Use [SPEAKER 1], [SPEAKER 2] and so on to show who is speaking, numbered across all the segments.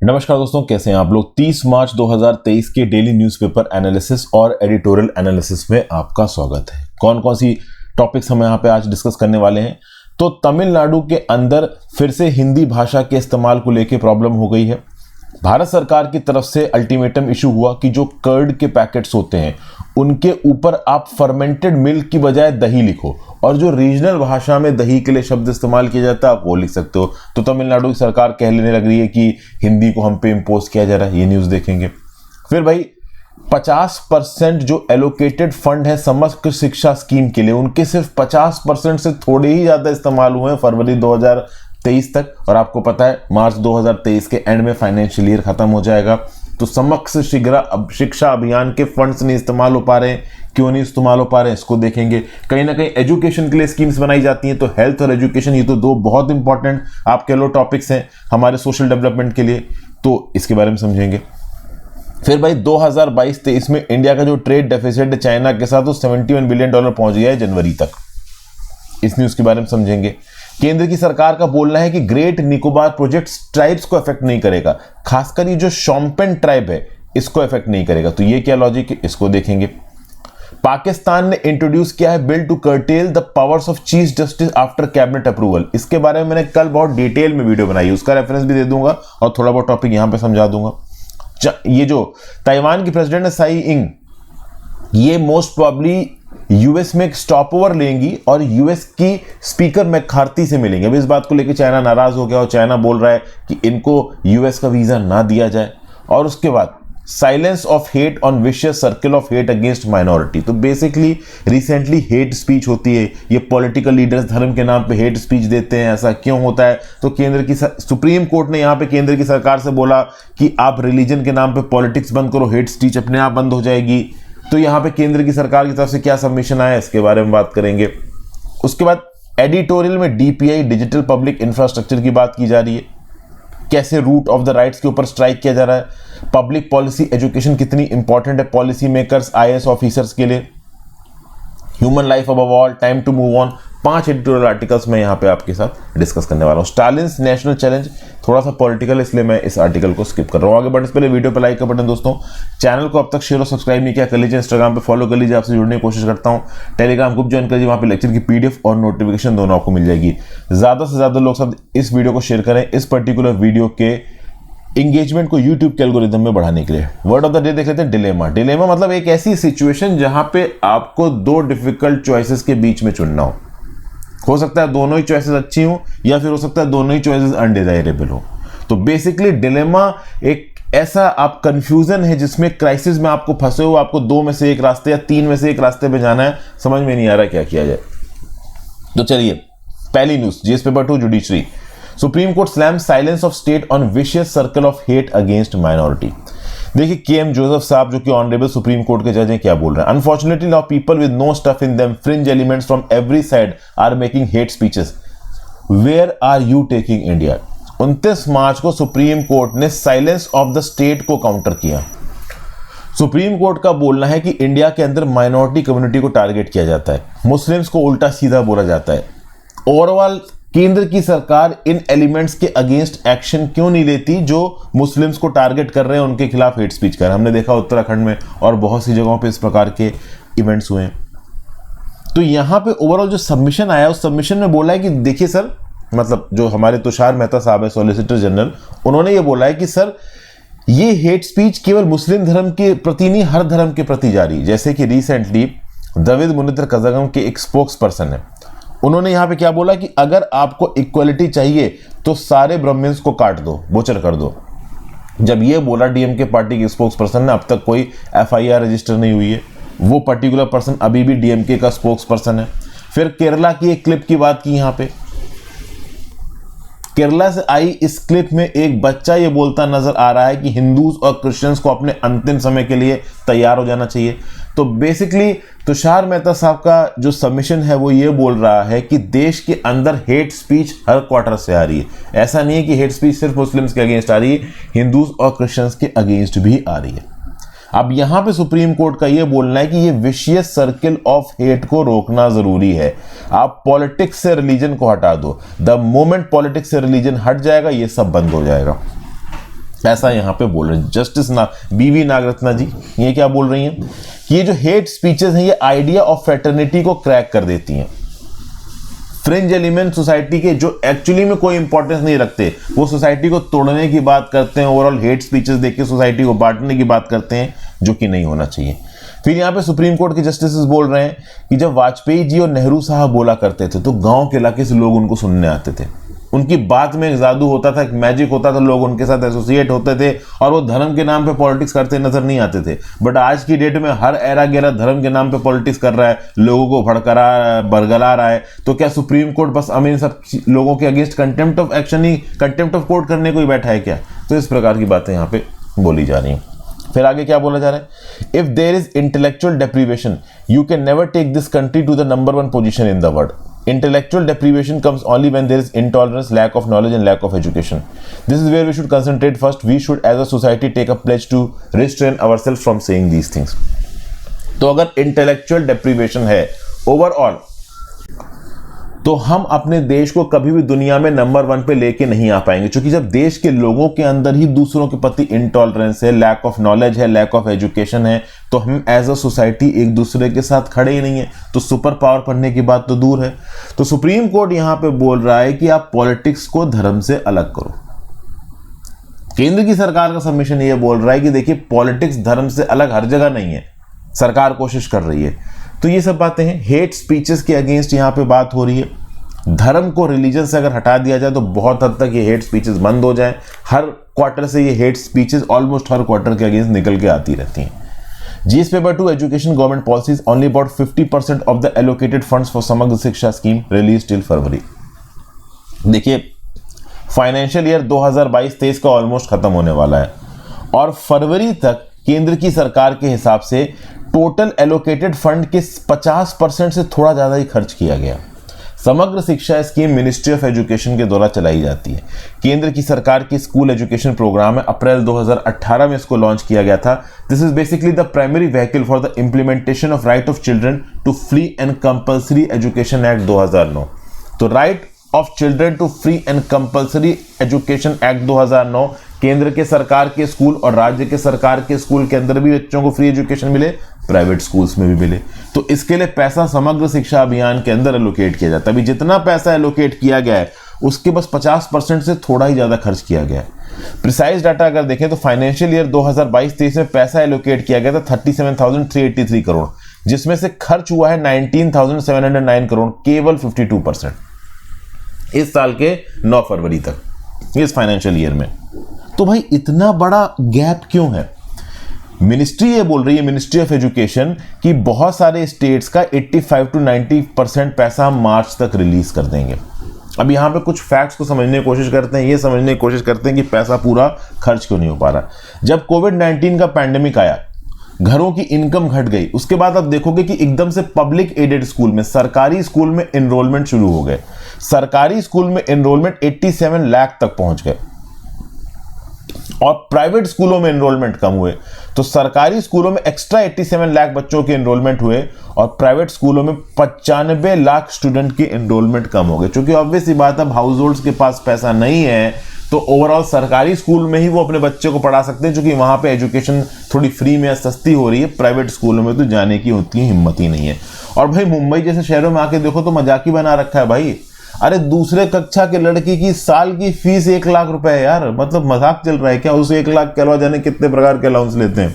[SPEAKER 1] नमस्कार दोस्तों, कैसे हैं आप लोग। 30 मार्च 2023 के डेली न्यूज़पेपर एनालिसिस और एडिटोरियल एनालिसिस में आपका स्वागत है। कौन कौन सी टॉपिक्स हम यहाँ पे आज डिस्कस करने वाले हैं। तो तमिलनाडु के अंदर फिर से हिंदी भाषा के इस्तेमाल को लेकर प्रॉब्लम हो गई है। भारत सरकार की तरफ से अल्टीमेटम इशू हुआ कि जो कर्ड के पैकेट्स होते हैं उनके ऊपर आप फर्मेंटेड मिल्क की बजाय दही लिखो, और जो रीजनल भाषा में दही के लिए शब्द इस्तेमाल किया जाता है आप वो लिख सकते हो। तो तमिलनाडु की सरकार कह लेने लग रही है कि हिंदी को हम पे इम्पोज किया जा रहा है। ये न्यूज़ देखेंगे। फिर भाई 50% जो एलोकेटेड फंड है समग्र शिक्षा स्कीम के लिए, उनके सिर्फ 50% से थोड़े ही ज़्यादा इस्तेमाल हुए हैं फरवरी 2023 तक। और आपको पता है मार्च 2023 के एंड में फाइनेंशियल ईयर खत्म हो जाएगा। तो समग्र शिक्षा अभियान के फंड्स नहीं इस्तेमाल हो पा रहे हैं। क्यों नहीं इस्तेमाल हो पा रहे हैं इसको देखेंगे। कहीं ना कहीं एजुकेशन के लिए स्कीम्स बनाई जाती हैं, तो हेल्थ और एजुकेशन ये तो दो बहुत इंपॉर्टेंट आप कह लो टॉपिक्स हैं हमारे सोशल डेवलपमेंट के लिए, तो इसके बारे में समझेंगे। फिर भाई 2022-23 में इंडिया का जो ट्रेड डेफिसिट है चाइना के साथ, वो $71 बिलियन पहुंच गया है जनवरी तक। इस न्यूज के बारे में समझेंगे। केंद्र की सरकार का बोलना है कि ग्रेट निकोबार प्रोजेक्ट ट्राइब्स को अफेक्ट नहीं करेगा, खासकर ये जो शोम्पेन ट्राइब है इसको अफेक्ट नहीं करेगा। तो ये क्या लॉजिक है इसको देखेंगे। पाकिस्तान ने इंट्रोड्यूस किया है bill to curtail the powers of chief justice after cabinet approval. इसके बारे में मैंने कल बहुत डिटेल में वीडियो बनाई, उसका रेफरेंस भी दे दूंगा और थोड़ा बहुत टॉपिक यहां पे समझा दूंगा। ये जो ताइवान की प्रेसिडेंट है साई इंग, ये मोस्ट प्रोबेबली यूएस में एक स्टॉप ओवर लेंगी और यूएस की स्पीकर मैकार्थी से मिलेंगे। अभी इस बात को लेकर चाइना नाराज हो गया और चाइना बोल रहा है कि इनको यूएस का वीजा ना दिया जाए। और उसके बाद silence of hate on vicious circle of hate against minority. तो बेसिकली रिसेंटली हेट स्पीच होती है, ये पॉलिटिकल लीडर्स धर्म के नाम पे हेट स्पीच देते हैं। ऐसा क्यों होता है? तो केंद्र की सुप्रीम कोर्ट ने यहाँ पे केंद्र की सरकार से बोला कि आप रिलीजन के नाम पे पॉलिटिक्स बंद करो, हेट स्पीच अपने आप बंद हो जाएगी। तो यहाँ पे केंद्र की सरकार की तरफ से क्या सबमिशन आया इसके बारे में बात करेंगे। उसके बाद एडिटोरियल में डीपीआई डिजिटल पब्लिक इंफ्रास्ट्रक्चर की बात की जा रही है, कैसे रूट ऑफ द राइट्स के ऊपर स्ट्राइक किया जा रहा है। पब्लिक पॉलिसी एजुकेशन कितनी इंपॉर्टेंट है पॉलिसी मेकर्स आईएएस ऑफिसर्स के लिए। Human life above all, time to move on. 5 editorial articles मैं यहाँ पे आपके साथ डिस्कस करने वाला हूँ। स्टालिन्स नेशनल चैलेंज थोड़ा सा पॉलिटिकल, इसलिए मैं इस आर्टिकल को स्किप कर रहा हूँ। आगे बढ़ने से पहले वीडियो पे लाइक का बटन दोस्तों, चैनल को अब तक शेयर और सब्सक्राइब नहीं किया कर लीजिए। इंस्टाग्राम पे फॉलो कर लीजिए, आपसे जुड़ने की कोशिश करता हूँ। टेलीग्राम ग्रुप ज्वाइन कर लीजिए, वहाँ पे लेक्चर की पीडीएफ और नोटिफिकेशन दोनों आपको मिल जाएगी। ज़्यादा से ज़्यादा लोग सब इस वीडियो को शेयर करें, इस पर्टिकुलर वीडियो के इंगेजमेंट को यूट्यूब के एल्गोरिदम में बढ़ाने के लिए। वर्ड ऑफ द डे देख लेते हैं, डिलेमा। डिलेमा मतलब एक ऐसी सिचुएशन जहां पे आपको दो डिफिकल्ट चॉइसेस के बीच में चुनना हो सकता है दोनों ही चॉइसेस अच्छी हो, या फिर हो सकता है दोनों ही चॉइसेस अनडिजायरेबल हो। तो बेसिकली डिलेमा एक ऐसा आप कंफ्यूजन है जिसमें क्राइसिस में आपको फंसे हो, आपको 2 में से एक रास्ते या 3 में से एक रास्ते पे जाना है, समझ में नहीं आ रहा क्या किया जाए। तो चलिए पहली news, GS paper 2 judiciary. Supreme court slam silence of state on vicious circle of hate against minority. देखिए केएम जोसेफ साहब जो कि ऑनरेबल सुप्रीम कोर्ट के जज हैं क्या बोल रहे हैं। Unfortunately now people with no stuff in them, fringe elements from every side are making hate speeches. Where are you taking India? 29 March को सुप्रीम कोर्ट ने साइलेंस ऑफ द स्टेट को काउंटर किया। सुप्रीम कोर्ट का बोलना है कि India के अंदर माइनॉरिटी कम्युनिटी को टारगेट किया जाता है, मुस्लिम्स को उल्टा सीधा बोला जाता है। ओवरऑल केंद्र की सरकार इन एलिमेंट्स के अगेंस्ट एक्शन क्यों नहीं लेती जो मुस्लिम्स को टारगेट कर रहे हैं, उनके खिलाफ हेट स्पीच कर रहे हैं। हमने देखा उत्तराखंड में और बहुत सी जगहों पे इस प्रकार के इवेंट्स हुए हैं। तो यहां पे ओवरऑल जो सबमिशन आया उस सबमिशन में बोला है कि देखिए सर, मतलब जो हमारे तुषार मेहता साहब है सॉलिसिटर जनरल, उन्होंने ये बोला है कि सर ये हेट स्पीच केवल मुस्लिम धर्म के प्रति नहीं हर धर्म के प्रति जारी। जैसे कि रिसेंटली द्रविड मुनित्र कज़ागम के एक स्पोक्स पर्सन है, उन्होंने यहां पे क्या बोला कि अगर आपको इक्वलिटी चाहिए तो सारे ब्राह्मण्स को काट दो, बोचर कर दो। जब ये बोला डीएमके पार्टी के स्पोक्स पर्सन ने, अब तक कोई एफआईआर रजिस्टर नहीं हुई है। वो पर्टिकुलर पर्सन अभी भी डीएमके का स्पोक्स पर्सन है। फिर केरला की एक क्लिप की बात की, यहां पे केरला से आई इस क्लिप में एक बच्चा ये बोलता नजर आ रहा है कि हिंदूज और क्रिश्चियंस को अपने अंतिम समय के लिए तैयार हो जाना चाहिए। तो बेसिकली तुषार मेहता साहब का जो सबमिशन है वो ये बोल रहा है कि देश के अंदर हेट स्पीच हर क्वार्टर से आ रही है। ऐसा नहीं है कि हेट स्पीच सिर्फ मुस्लिम्स के अगेंस्ट आ रही है, हिंदूज और क्रिश्चियंस के अगेंस्ट भी आ रही है। अब यहां पे सुप्रीम कोर्ट का यह बोलना है कि ये विशियस सर्किल ऑफ हेट को रोकना जरूरी है। आप पॉलिटिक्स से रिलीजन को हटा दो। द मोमेंट पॉलिटिक्स से रिलीजन हट जाएगा ये सब बंद हो जाएगा। ऐसा यहाँ पे बोल रहे हैं जस्टिस बीवी नागरत्ना जी। ये क्या बोल रही हैं कि ये जो हेट स्पीचेस हैं ये आइडिया ऑफ फ्रेटर्निटी को क्रैक कर देती हैं। फ्रिंज एलिमेंट सोसाइटी के जो एक्चुअली में कोई इंपॉर्टेंस नहीं रखते, वो सोसाइटी को तोड़ने की बात करते हैं, ओवरऑल हेट स्पीचेस देख के सोसाइटी को बांटने की बात करते हैं, जो कि नहीं होना चाहिए। फिर यहाँ पे सुप्रीम कोर्ट के जस्टिस बोल रहे हैं कि जब वाजपेयी जी और नेहरू साहब बोला करते थे तो गांव के इलाके से लोग उनको सुनने आते थे, उनकी बात में एक जादू होता था, एक मैजिक होता था, लोग उनके साथ एसोसिएट होते थे और वो धर्म के नाम पे पॉलिटिक्स करते नजर नहीं आते थे। बट आज की डेट में हर एरा गेरा धर्म के नाम पे पॉलिटिक्स कर रहा है, लोगों को भड़का बरगला रहा है। तो क्या सुप्रीम कोर्ट बस इन सब लोगों के against contempt of action he, contempt of court करने को ही बैठा है क्या? तो इस प्रकार की बातें यहाँ पे बोली जा रही हैं। फिर आगे क्या बोला जा रहा है, if there is intellectual deprivation you can never take this country to the number 1 position in the world. Intellectual deprivation comes only when there is intolerance, lack of knowledge and lack of education. This is where we should concentrate first. We should as a society take a pledge to restrain ourselves from saying these things. तो अगर intellectual deprivation है overall, तो हम अपने देश को कभी भी दुनिया में नंबर 1 पे लेके नहीं आ पाएंगे, क्योंकि जब देश के लोगों के अंदर ही दूसरों के प्रति इंटॉलरेंस है, लैक ऑफ नॉलेज है, लैक ऑफ एजुकेशन है, तो हम एज अ सोसाइटी एक दूसरे के साथ खड़े ही नहीं है, तो सुपर पावर बनने की बात तो दूर है। तो सुप्रीम कोर्ट यहां पे बोल रहा है कि आप पॉलिटिक्स को धर्म से अलग करो। केंद्र की सरकार का सबमिशन ये बोल रहा है कि देखिए पॉलिटिक्स धर्म से अलग हर जगह नहीं है, सरकार कोशिश कर रही है। तो ये सब बातें हैं, हेट स्पीचेस के अगेंस्ट यहाँ पे बात हो रही है। धर्म को रिलीजन से अगर हटा दिया जाए तो बहुत हद तक ये हेट स्पीचेस बंद हो जाए। हर क्वार्टर से ये हेट स्पीचेस ऑलमोस्ट हर क्वार्टर के अगेंस्ट निकल के आती रहती हैं। GS paper 2 education government policies only about 50% of the allocated funds for समग्र शिक्षा स्कीम रिलीज टिल फरवरी। देखिए फाइनेंशियल ईयर 2022-23 का ऑलमोस्ट खत्म होने वाला है और फरवरी तक केंद्र की सरकार के हिसाब से टोटल एलोकेटेड फंड के 50% से थोड़ा ज़्यादा ही खर्च किया गया। समग्र शिक्षा स्कीम मिनिस्ट्री ऑफ एजुकेशन के द्वारा चलाई जाती है। केंद्र की सरकार की स्कूल एजुकेशन प्रोग्राम है, अप्रैल 2018 में इसको लॉन्च किया गया था। This is basically the primary vehicle for the implementation of right of children to free and compulsory education act 2009। तो right of children to free and compulsory education act 2009 केंद्र के सरकार के स्कूल और राज्य के सरकार के स्कूल के अंदर भी बच्चों को फ्री एजुकेशन मिले, प्राइवेट स्कूल्स में भी मिले। तो इसके लिए पैसा समग्र शिक्षा अभियान के अंदर एलोकेट किया जाता है। अभी जितना पैसा एलोकेट किया गया है उसके बस 50% से थोड़ा ही ज्यादा खर्च किया गया है। प्रिसाइज डाटा अगर देखें तो फाइनेंशियल ईयर 2022-23 में पैसा एलोकेट किया गया था 37,383 करोड़, जिसमें से खर्च हुआ है 19,709 करोड़, केवल 52% इस साल के 9 फरवरी तक, इस फाइनेंशियल ईयर में। तो भाई इतना बड़ा गैप क्यों है? मिनिस्ट्री ये बोल रही है, मिनिस्ट्री ऑफ एजुकेशन, कि बहुत सारे स्टेट्स का 85 to 90% पैसा हम मार्च तक रिलीज कर देंगे। अब यहाँ पे कुछ फैक्ट्स को समझने की कोशिश करते हैं, ये समझने की कोशिश करते हैं कि पैसा पूरा खर्च क्यों नहीं हो पा रहा। जब कोविड-19 का पैंडेमिक आया, घरों की इनकम घट गई, उसके बाद आप देखोगे कि एकदम से पब्लिक एडेड स्कूल में, सरकारी स्कूल में एनरोलमेंट शुरू हो गए। सरकारी स्कूल में एनरोलमेंट 87 लाख तक पहुंच गए और प्राइवेट स्कूलों में एनरोलमेंट कम हुए। तो सरकारी स्कूलों में एक्स्ट्रा 87 लाख बच्चों के एनरोलमेंट हुए और प्राइवेट स्कूलों में 95 लाख स्टूडेंट के एनरोलमेंट कम हो गए। क्योंकि ऑब्वियस सी बात है, अब हाउस होल्ड्स के पास पैसा नहीं है तो ओवरऑल सरकारी स्कूल में ही वो अपने बच्चे को पढ़ा सकते हैं, क्योंकि वहां पे एजुकेशन थोड़ी फ्री में सस्ती हो रही है। प्राइवेट स्कूलों में तो जाने की उतनी हिम्मत ही नहीं है। और भाई मुंबई जैसे शहरों में आके देखो तो मजाक ही बना रखा है भाई। अरे दूसरे कक्षा के लड़की की साल की फीस 1 लाख रुपए है यार, मतलब मजाक चल रहा है क्या? उसे 1 लाख के अलावा जाने कितने प्रकार के अलाउंस लेते हैं।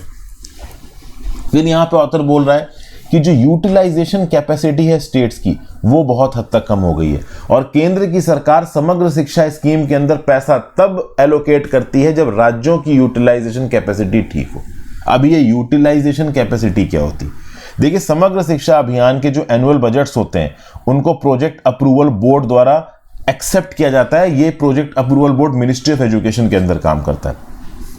[SPEAKER 1] फिर यहाँ पे ऑथर बोल रहा है कि जो यूटिलाइजेशन कैपेसिटी है स्टेट्स की वो बहुत हद तक कम हो गई है और केंद्र की सरकार समग्र शिक्षा स्कीम के अंदर पैसा तब एलोकेट करती है जब राज्यों की यूटिलाइजेशन कैपेसिटी ठीक हो। अब ये यूटिलाइजेशन कैपेसिटी क्या होती है? देखिए, समग्र शिक्षा अभियान के जो एनुअल बजट्स होते हैं उनको प्रोजेक्ट अप्रूवल बोर्ड द्वारा एक्सेप्ट किया जाता है। ये project approval board ministry of education के अंदर काम करता है।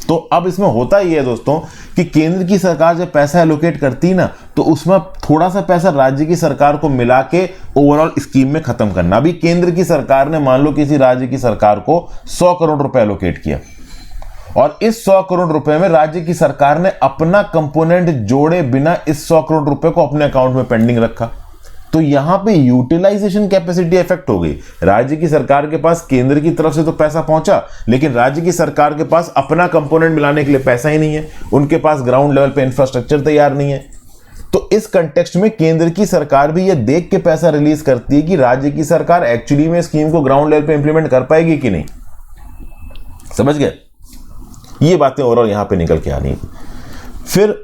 [SPEAKER 1] तो अब इसमें होता ही है दोस्तों कि केंद्र की सरकार जब पैसा एलोकेट करती है ना, तो उसमें थोड़ा सा पैसा राज्य की सरकार को मिला के ओवरऑल स्कीम में खत्म करना। अभी केंद्र की सरकार ने मान लो किसी राज्य की सरकार को 100 करोड़ रुपए एलोकेट किया और इस 100 करोड़ रुपए में राज्य की सरकार ने अपना कंपोनेंट जोड़े बिना इस 100 करोड़ रुपए को अपने अकाउंट में पेंडिंग रखा। तो यहां पे यूटिलाइजेशन कैपेसिटी इफेक्ट हो गई। राज्य की सरकार के पास केंद्र की तरफ से तो पैसा पहुंचा, लेकिन राज्य की सरकार के पास अपना कंपोनेंट मिलाने के लिए पैसा ही नहीं है, उनके पास ग्राउंड लेवल पे इंफ्रास्ट्रक्चर तैयार नहीं है। तो इस कंटेक्स्ट में केंद्र की सरकार भी ये देख के पैसा रिलीज करती है कि राज्य की सरकार एक्चुअली में स्कीम को ग्राउंड लेवल पे इंप्लीमेंट कर पाएगी कि नहीं। समझ गए? ये बातें ओवरऑल यहां पे निकल के आनी। फिर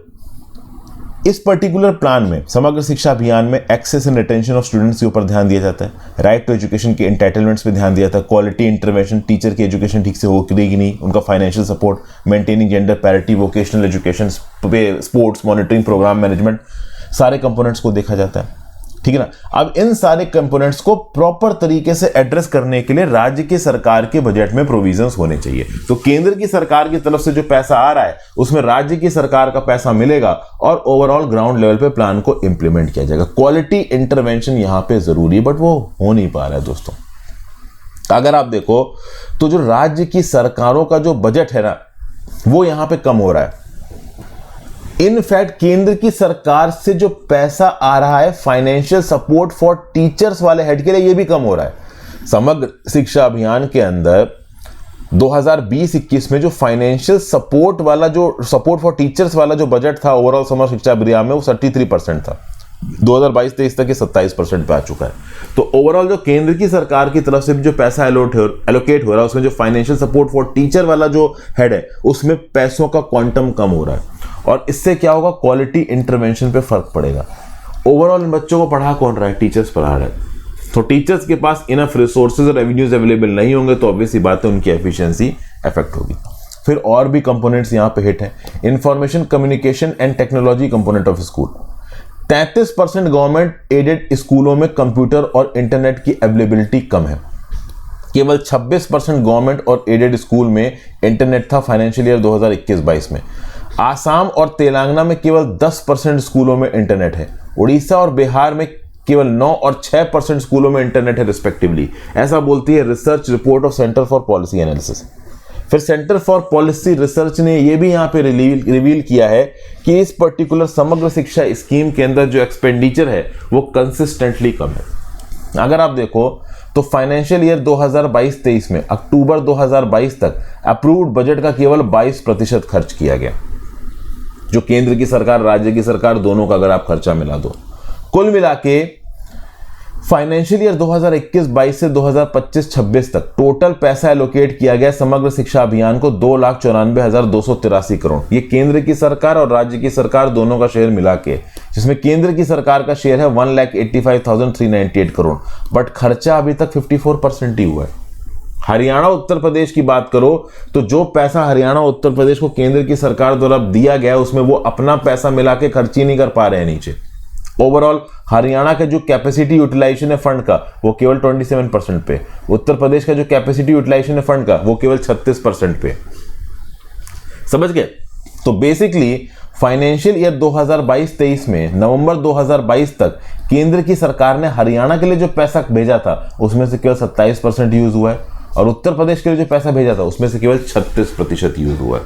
[SPEAKER 1] इस पर्टिकुलर प्लान में समग्र शिक्षा अभियान में access and retention of students के ऊपर ध्यान दिया जाता है, राइट टू एजुकेशन के एंटाइटलमेंट्स पे ध्यान दिया जाता है, क्वालिटी इंटरवेंशन, टीचर की एजुकेशन ठीक से हो रही कि नहीं, उनका financial support, maintaining gender parity, vocational education, sports monitoring, programme management, सारे कंपोनेंट्स को देखा जाता है। ठीक है ना। अब इन सारे कंपोनेंट्स को प्रॉपर तरीके से एड्रेस करने के लिए राज्य की सरकार के बजट में प्रोविजंस होने चाहिए। तो केंद्र की सरकार की तरफ से जो पैसा आ रहा है उसमें राज्य की सरकार का पैसा मिलेगा और ओवरऑल ग्राउंड लेवल पे प्लान को इंप्लीमेंट किया जाएगा। क्वालिटी इंटरवेंशन यहां पे जरूरी है, बट वो हो नहीं पा रहा है दोस्तों। अगर आप देखो तो जो राज्य की सरकारों का जो बजट है ना, वो यहां पे कम हो रहा है। इनफैक्ट केंद्र की सरकार से जो पैसा आ रहा है फाइनेंशियल सपोर्ट फॉर टीचर्स वाले हेड के लिए, ये भी कम हो रहा है। समग्र शिक्षा अभियान के अंदर 2020-21 में जो फाइनेंशियल सपोर्ट वाला, जो सपोर्ट फॉर टीचर्स वाला जो बजट था ओवरऑल समग्र शिक्षा अभियान में, वो 33% था। 2022-23 तक ये 27% पे आ चुका है। तो ओवरऑल जो केंद्र की सरकार की तरफ से जो पैसा एलोकेट हो रहा है, उसमें जो फाइनेंशियल सपोर्ट फॉर टीचर वाला जो हेड है, उसमें पैसों का क्वांटम कम हो रहा है। और इससे क्या होगा, क्वालिटी इंटरवेंशन पे फर्क पड़ेगा। ओवरऑल इन बच्चों को पढ़ा कौन रहा है? टीचर्स पढ़ा रहा है। तो टीचर्स के पास इनफ रिसोर्सेज और रेवेन्यूज अवेलेबल नहीं होंगे तो ऑब्वियस सी बात है उनकी एफिशिएंसी अफेक्ट होगी। फिर और भी कंपोनेंट्स यहां पे हिट है। Information communication and technology component of school, 33% government aided स्कूलों में कंप्यूटर और इंटरनेट की अवेलेबिलिटी कम है। केवल 26% गवर्नमेंट और एडेड स्कूल में इंटरनेट था फाइनेंशियल ईयर 2021-22 में। आसाम और तेलंगाना में केवल 10% स्कूलों में इंटरनेट है। उड़ीसा और बिहार में केवल 9 और 6% स्कूलों में इंटरनेट है रिस्पेक्टिवली। ऐसा बोलती है research report of centre for policy analysis. फिर सेंटर फॉर पॉलिसी रिसर्च ने यह भी यहां पे रिवील किया है कि इस पर्टिकुलर समग्र शिक्षा स्कीम के अंदर जो एक्सपेंडिचर है वो कंसिस्टेंटली कम है। अगर आप देखो तो फाइनेंशियल ईयर 2022-23 में अक्टूबर 2022 तक अप्रूव्ड बजट का केवल 22% खर्च किया गया। जो केंद्र की सरकार, राज्य की सरकार, दोनों का अगर आप खर्चा मिला दो, कुल मिला के फाइनेंशियल ईयर 2021-22 से 2025-26 तक टोटल पैसा एलोकेट किया गया समग्र शिक्षा अभियान को 2,94,283 करोड़। ये केंद्र की सरकार और राज्य की सरकार दोनों का शेयर मिला के, जिसमें केंद्र की सरकार का शेयर है 1,85,398 करोड़, बट खर्चा अभी तक 54% ही हुआ है। हरियाणा उत्तर प्रदेश की बात करो तो जो पैसा हरियाणा उत्तर प्रदेश को केंद्र की सरकार द्वारा दिया गया है उसमें वो अपना पैसा मिला के खर्च ही नहीं कर पा रहे हैं नीचे। ओवरऑल हरियाणा का जो कैपेसिटी यूटिलाइजेशन है फंड का वो केवल 27% पे, उत्तर प्रदेश का जो कैपेसिटी यूटिलाइजेशन है फंड का वो केवल 36% पे। समझ गए? तो बेसिकली फाइनेंशियल ईयर 2022-23 में नवंबर 2022 तक केंद्र की सरकार ने हरियाणा के लिए जो पैसा भेजा था उसमें से केवल 27% यूज हुआ है और उत्तर प्रदेश के लिए जो पैसा भेजा था उसमें से केवल 36% यूज हुआ है।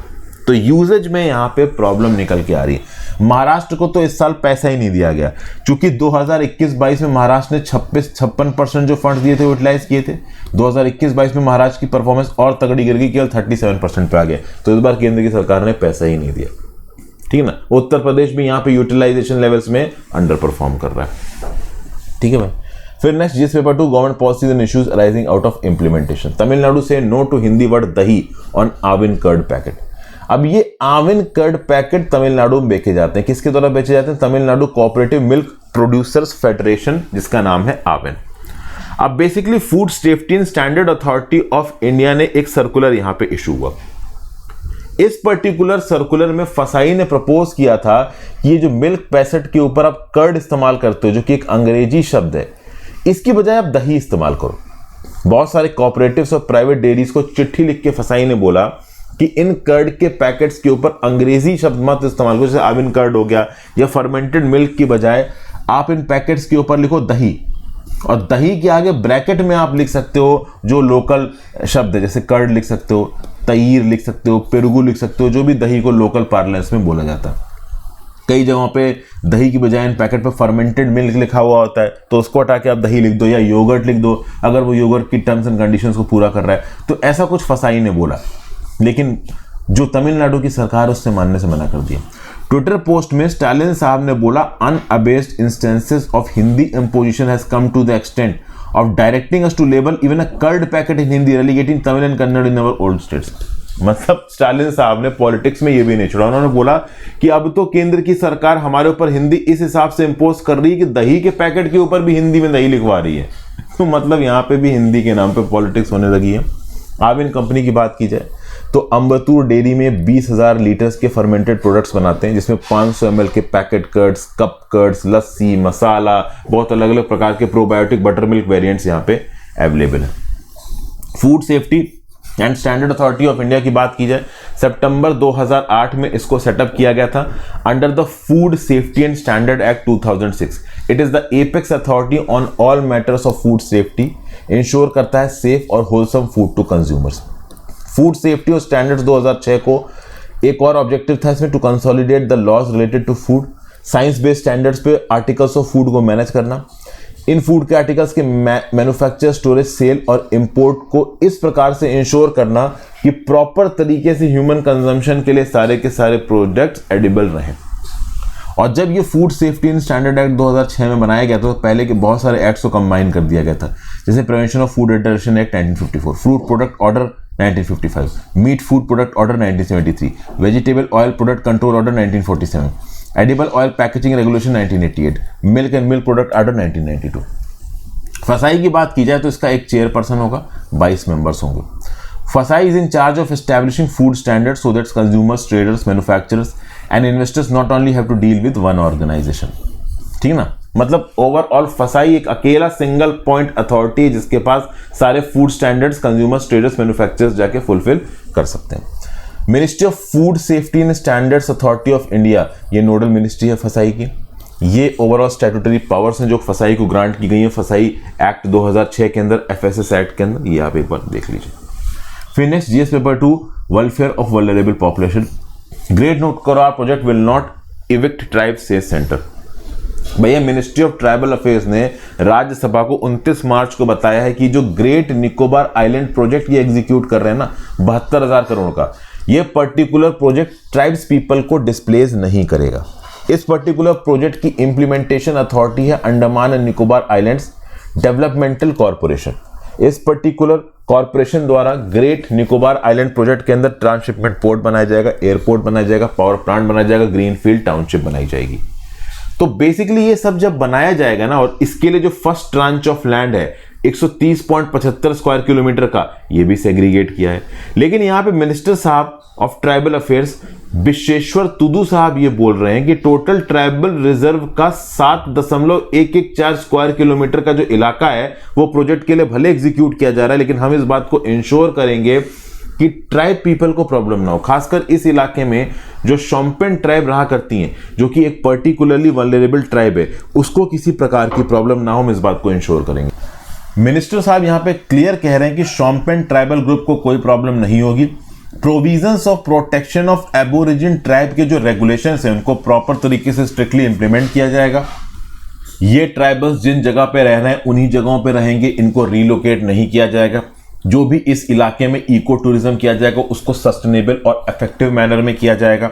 [SPEAKER 1] तो यूजेज में यहां पे प्रॉब्लम निकल के आ रही है। महाराष्ट्र को तो इस साल पैसा ही नहीं दिया गया, क्योंकि 2021-22 में महाराष्ट्र ने 56% जो फंड दिए थे यूटिलाइज किए थे। 2021-22 में महाराष्ट्र की परफॉर्मेंस और तगड़ी गिर गई, केवल 37% पे आ गया। तो इस बार केंद्र की सरकार ने पैसा ही नहीं दिया। ठीक है ना। उत्तर प्रदेश भी यहाँ पे यूटिलाइजेशन लेवल्स में अंडर परफॉर्म कर रहा है। ठीक है भाई। फिर next GS paper 2 government policies and issues arising out of implementation. Tamil Nadu से नो टू हिंदी वर्ड दही ऑन आविन कर्ड पैकेट। अब ये आविन कर्ड पैकेट तमिलनाडु में बेचे जाते हैं। किसके द्वारा बेचे जाते हैं? Tamil Nadu cooperative milk producers federation, जिसका नाम है आविन। अब basically food safety and standard authority of India ने एक सर्कुलर यहां पे इशू हुआ। इस पर्टिकुलर सर्कुलर में फसाई ने प्रपोज किया था कि ये जो मिल्क पैकेट के ऊपर आप कर्ड इस्तेमाल करते हो, जो कि एक अंग्रेजी शब्द है, इसकी बजाय आप दही इस्तेमाल करो। बहुत सारे कोऑपरेटिव्स और प्राइवेट डेयरीज को चिट्ठी लिख के फसाई ने बोला कि इन कर्ड के पैकेट्स के ऊपर अंग्रेजी शब्द मत इस्तेमाल करो, जैसे आविन कर्ड हो गया या फर्मेंटेड मिल्क की बजाय आप इन पैकेट्स के ऊपर लिखो दही, और दही के आगे ब्रैकेट में आप लिख सकते हो जो लोकल शब्द है, जैसे कर्ड लिख सकते हो, तईर लिख सकते हो, पेरुगु लिख सकते हो, जो भी दही को लोकल पार्लेंस में बोला जाता है। कई जगहों पे दही की बजाय इन पैकेट पे फर्मेंटेड मिल्क लिखा हुआ होता है, तो उसको हटा के आप दही लिख दो या योगर्ट लिख दो, अगर वो योगर्ट की टर्म्स एंड कंडीशंस को पूरा कर रहा है। तो ऐसा कुछ फसाई ने बोला, लेकिन जो तमिलनाडु की सरकार उससे मानने से मना कर दिया। ट्विटर पोस्ट में स्टालिन साहब ने बोला, unabashed instances of Hindi imposition has come to the extent of directing us to label even a curd packet in Hindi, relegating Tamil and Kannada in our old states. मतलब स्टालिन साहब ने पॉलिटिक्स में ये भी नहीं छोड़ा, उन्होंने बोला कि अब तो केंद्र की सरकार हमारे ऊपर हिंदी इस हिसाब से इंपोज कर रही है कि दही के पैकेट के ऊपर भी हिंदी में दही लिखवा रही है। तो मतलब यहाँ पे भी हिंदी के नाम पे पॉलिटिक्स होने लगी है। अब इन कंपनी की बात की जाए तो अम्बतूर डेयरी में 20,000 लीटर्स के फर्मेंटेड प्रोडक्ट्स बनाते हैं, जिसमें 500 ml के पैकेट कर्ड्स, कप कर्ड्स, लस्सी, मसाला, बहुत अलग अलग प्रकार के प्रोबायोटिक बटर मिल्क वेरिएंट्स यहाँ पे अवेलेबल है। Food safety and standard authority of India की बात की जाए, सितंबर 2008 में इसको सेटअप किया गया था under the food safety and standard act 2006। It is the apex authority on all matters of food safety, ensure करता है सेफ और wholesome food to consumers. Food safety और स्टैंडर्ड्स 2006 को एक और ऑब्जेक्टिव था इसमें, to consolidate the laws related to food, science based standards पे आर्टिकल्स ऑफ फूड को मैनेज करना, इन फूड के आर्टिकल्स के मैन्युफैक्चर, स्टोरेज, सेल और इंपोर्ट को इस प्रकार से इंश्योर करना कि प्रॉपर तरीके से ह्यूमन कंजम्पशन के लिए सारे के सारे प्रोडक्ट्स एडिबल रहें। और जब ये food safety and standard act 2006 में बनाया गया तो पहले के बहुत सारे एक्ट्स को कंबाइन कर दिया गया था, जैसे prevention of food adulteration act 1954, fruit product order 1955, meat food product order 1973, vegetable oil product control order 1947, edible oil packaging regulation 1988, milk and milk product order 1992। FSSAI की बात की जाए तो इसका एक चेयरपर्सन होगा, 22 मेंबर्स होंगे। FSSAI is in charge of establishing food standard so that consumers, traders, manufacturers and investors not only have to deal with one organisation. ठीक ना, मतलब ओवरऑल फसाई एक अकेला सिंगल पॉइंट अथॉरिटी है जिसके पास सारे food standards consumers, traders, manufacturers जाके फुलफिल कर सकते हैं। Ministry of food safety and standards authority of India, ये नोडल मिनिस्ट्री है फसाई की। ये ओवरऑल स्टैट्यूटरी पावर्स हैं जो फसाई को ग्रांट की गई है फसाई एक्ट 2006 के अंदर, एफएसएस एक्ट के अंदर, ये आप एक बार देख लीजिए। फिर next GS paper 2, welfare of vulnerable population. Great note करो, our project will not evict tribe safe centre. भैया मिनिस्ट्री ऑफ ट्राइबल अफेयर्स ने राज्यसभा को 29 मार्च को बताया है कि जो ग्रेट निकोबार आइलैंड प्रोजेक्ट ये एग्जीक्यूट कर रहे हैं ना 72,000 करोड़ का, ये पर्टिकुलर प्रोजेक्ट ट्राइब्स पीपल को डिस्प्लेस नहीं करेगा। इस पर्टिकुलर प्रोजेक्ट की इंप्लीमेंटेशन अथॉरिटी है Andaman and Nicobar islands developmental corporation. इस पर्टिकुलर कॉर्पोरेशन द्वारा ग्रेट निकोबार आइलैंड प्रोजेक्ट के अंदर ट्रांसशिपमेंट पोर्ट बनाया जाएगा, एयरपोर्ट बनाया जाएगा, पावर प्लांट बनाया जाएगा, ग्रीनफील्ड टाउनशिप बनाई जाएगी। तो बेसिकली ये सब जब बनाया जाएगा ना, और इसके लिए जो फर्स्ट ट्रांच ऑफ लैंड है 130.75 स्क्वायर किलोमीटर का, ये भी सेग्रीगेट किया है। लेकिन यहां पे मिनिस्टर साहब ऑफ ट्राइबल अफेयर्स विश्वेश्वर तुदू साहब ये बोल रहे हैं कि टोटल ट्राइबल रिजर्व का 7.114 स्क्वायर किलोमीटर का जो इलाका है वो प्रोजेक्ट के लिए भले एग्जीक्यूट किया जा रहा है, लेकिन हम इस बात को इंश्योर करेंगे कि ट्राइब पीपल को प्रॉब्लम ना हो। खासकर इस इलाके में जो शोम्पेन ट्राइब रहा करती हैं, जो कि एक पर्टिकुलरली वल्नरेबल ट्राइब है, उसको किसी प्रकार की प्रॉब्लम ना हो, हम इस बात को इंश्योर करेंगे। मिनिस्टर साहब यहां पे क्लियर कह रहे हैं कि शोम्पेन ट्राइबल ग्रुप को कोई प्रॉब्लम नहीं होगी। Provisions of protection of aborigine tribe के जो रेगुलेशंस हैं उनको प्रॉपर तरीके से स्ट्रिक्टली इंप्लीमेंट किया जाएगा। ये ट्राइबल्स जिन जगह पे रह रहे हैं उन्हीं जगहों पे रहेंगे, इनको रीलोकेट नहीं किया जाएगा। जो भी इस इलाके में इको टूरिज्म किया जाएगा उसको सस्टेनेबल और इफेक्टिव मैनर में किया जाएगा।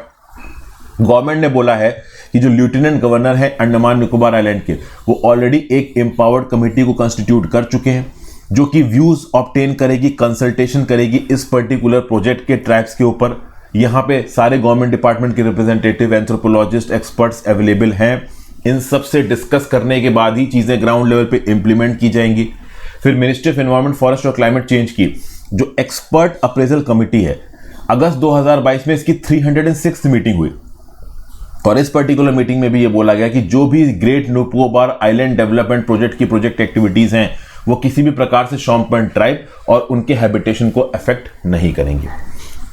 [SPEAKER 1] गवर्नमेंट ने बोला है कि जो लेफ्टिनेंट गवर्नर है अंडमान निकोबार आइलैंड के, वो ऑलरेडी एक एम्पावर्ड कमेटी को कंस्टिट्यूट कर चुके हैं जो कि व्यूज ऑब्टेन करेगी, कंसल्टेशन करेगी इस पर्टिकुलर प्रोजेक्ट के ट्राइब्स के ऊपर। यहाँ पे सारे गवर्नमेंट डिपार्टमेंट के रिप्रेजेंटेटिव, एंथ्रोपोलॉजिस्ट, एक्सपर्ट्स अवेलेबल हैं। इन सब से डिस्कस करने के बाद ही चीजें ग्राउंड लेवल पे इंप्लीमेंट की जाएंगी। फिर मिनिस्ट्री ऑफ एनवायरमेंट, फॉरेस्ट और क्लाइमेट चेंज की जो एक्सपर्ट अप्रेजल कमिटी है, अगस्त 2022 में इसकी 306 मीटिंग हुई और इस पर्टिकुलर मीटिंग में भी ये बोला गया कि जो भी great Nicobar island development project की प्रोजेक्ट एक्टिविटीज हैं वो किसी भी प्रकार से शोम्पेन ट्राइब और उनके हैबिटेशन को अफेक्ट नहीं करेंगे।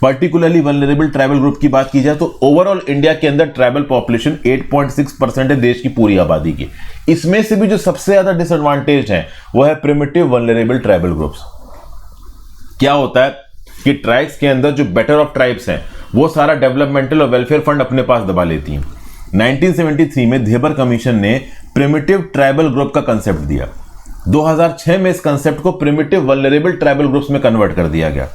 [SPEAKER 1] पर्टिकुलरली वल्नरेबल ट्राइबल ग्रुप की बात की जाए तो ओवरऑल इंडिया के अंदर ट्राइबल पॉपुलेशन 8.6% है देश की पूरी आबादी की। इसमें से भी जो सबसे ज्यादा डिसएडवांटेज है वो है प्रिमिटिव वल्नरेबल ट्राइबल ग्रुप्स। क्या होता है कि ट्राइब्स के अंदर जो बेटर ऑफ ट्राइब्स हैं वो सारा डेवलपमेंटल और वेलफेयर फंड अपने पास दबा लेती हैं। 1973 में धेबर कमीशन ने प्रिमिटिव ट्राइबल ग्रुप का कंसेप्ट दिया। 2006 में इस कंसेप्ट को प्रिमिटिव वल्नरेबल ट्राइबल ग्रुप्स में कन्वर्ट कर दिया गया।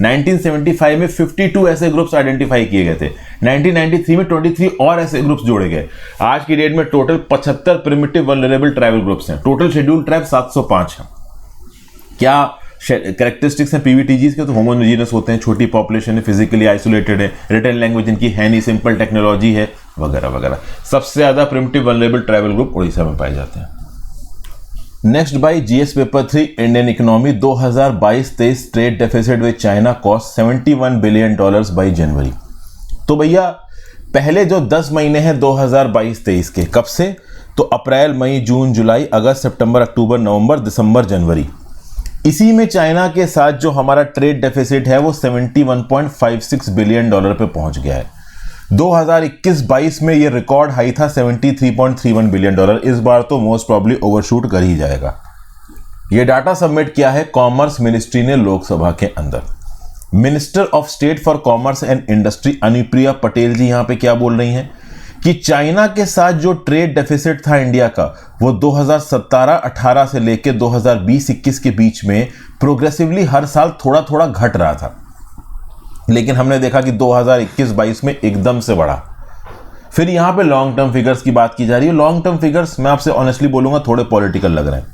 [SPEAKER 1] 1975 में 52 ऐसे ग्रुप्स आइडेंटिफाई किए गए थे। 1993 में 23 और ऐसे ग्रुप्स जोड़े गए। आज की डेट में total 75 primitive vulnerable tribal groups हैं। टोटल शेड्यूल ट्राइब 705 है। क्या कैरेक्टरिस्टिक्स हैं पीवीटीजीज के? तो होमोजेनस होते हैं, छोटी पॉपुलेशन है, फिजिकली आइसोलेटेड है, रिटन लैंग्वेज इनकी है नहीं, सिंपल टेक्नोलॉजी है, वगैरह वगैरह। सबसे ज्यादा primitive vulnerable tribal group Orissa में पाए जाते हैं। Next by GS paper 3 Indian economy 2022-23 trade deficit with China cost $71 billion by January. तो भैया पहले जो 10 महीने हैं 2022-23 के, कब से? तो अप्रैल, मई, जून, जुलाई, अगस्त, सितंबर, अक्टूबर, नवंबर, दिसंबर, जनवरी, इसी में चाइना के साथ जो हमारा ट्रेड डेफिसिट है वो $71.56 बिलियन पे पहुंच गया है। 2021-22 में ये रिकॉर्ड हाई था $73.31 बिलियन। इस बार तो मोस्ट प्रॉब्ली ओवरशूट कर ही जाएगा। ये डाटा सबमिट किया है कॉमर्स मिनिस्ट्री ने लोकसभा के अंदर। Minister of state for commerce and industry Anupriya Patel ji यहां पे क्या बोल रही हैं कि चाइना के साथ जो ट्रेड डेफिसिट था इंडिया का वो 2017-18 से लेकर 2020-21 के बीच में प्रोग्रेसिवली हर साल थोड़ा थोड़ा घट रहा था, लेकिन हमने देखा कि 2021-22 में एकदम से बढ़ा। फिर यहां पे लॉन्ग टर्म फिगर्स की बात की जा रही है। लॉन्ग टर्म फिगर्स मैं आपसे ऑनेस्टली बोलूंगा थोड़े पॉलिटिकल लग रहे हैं।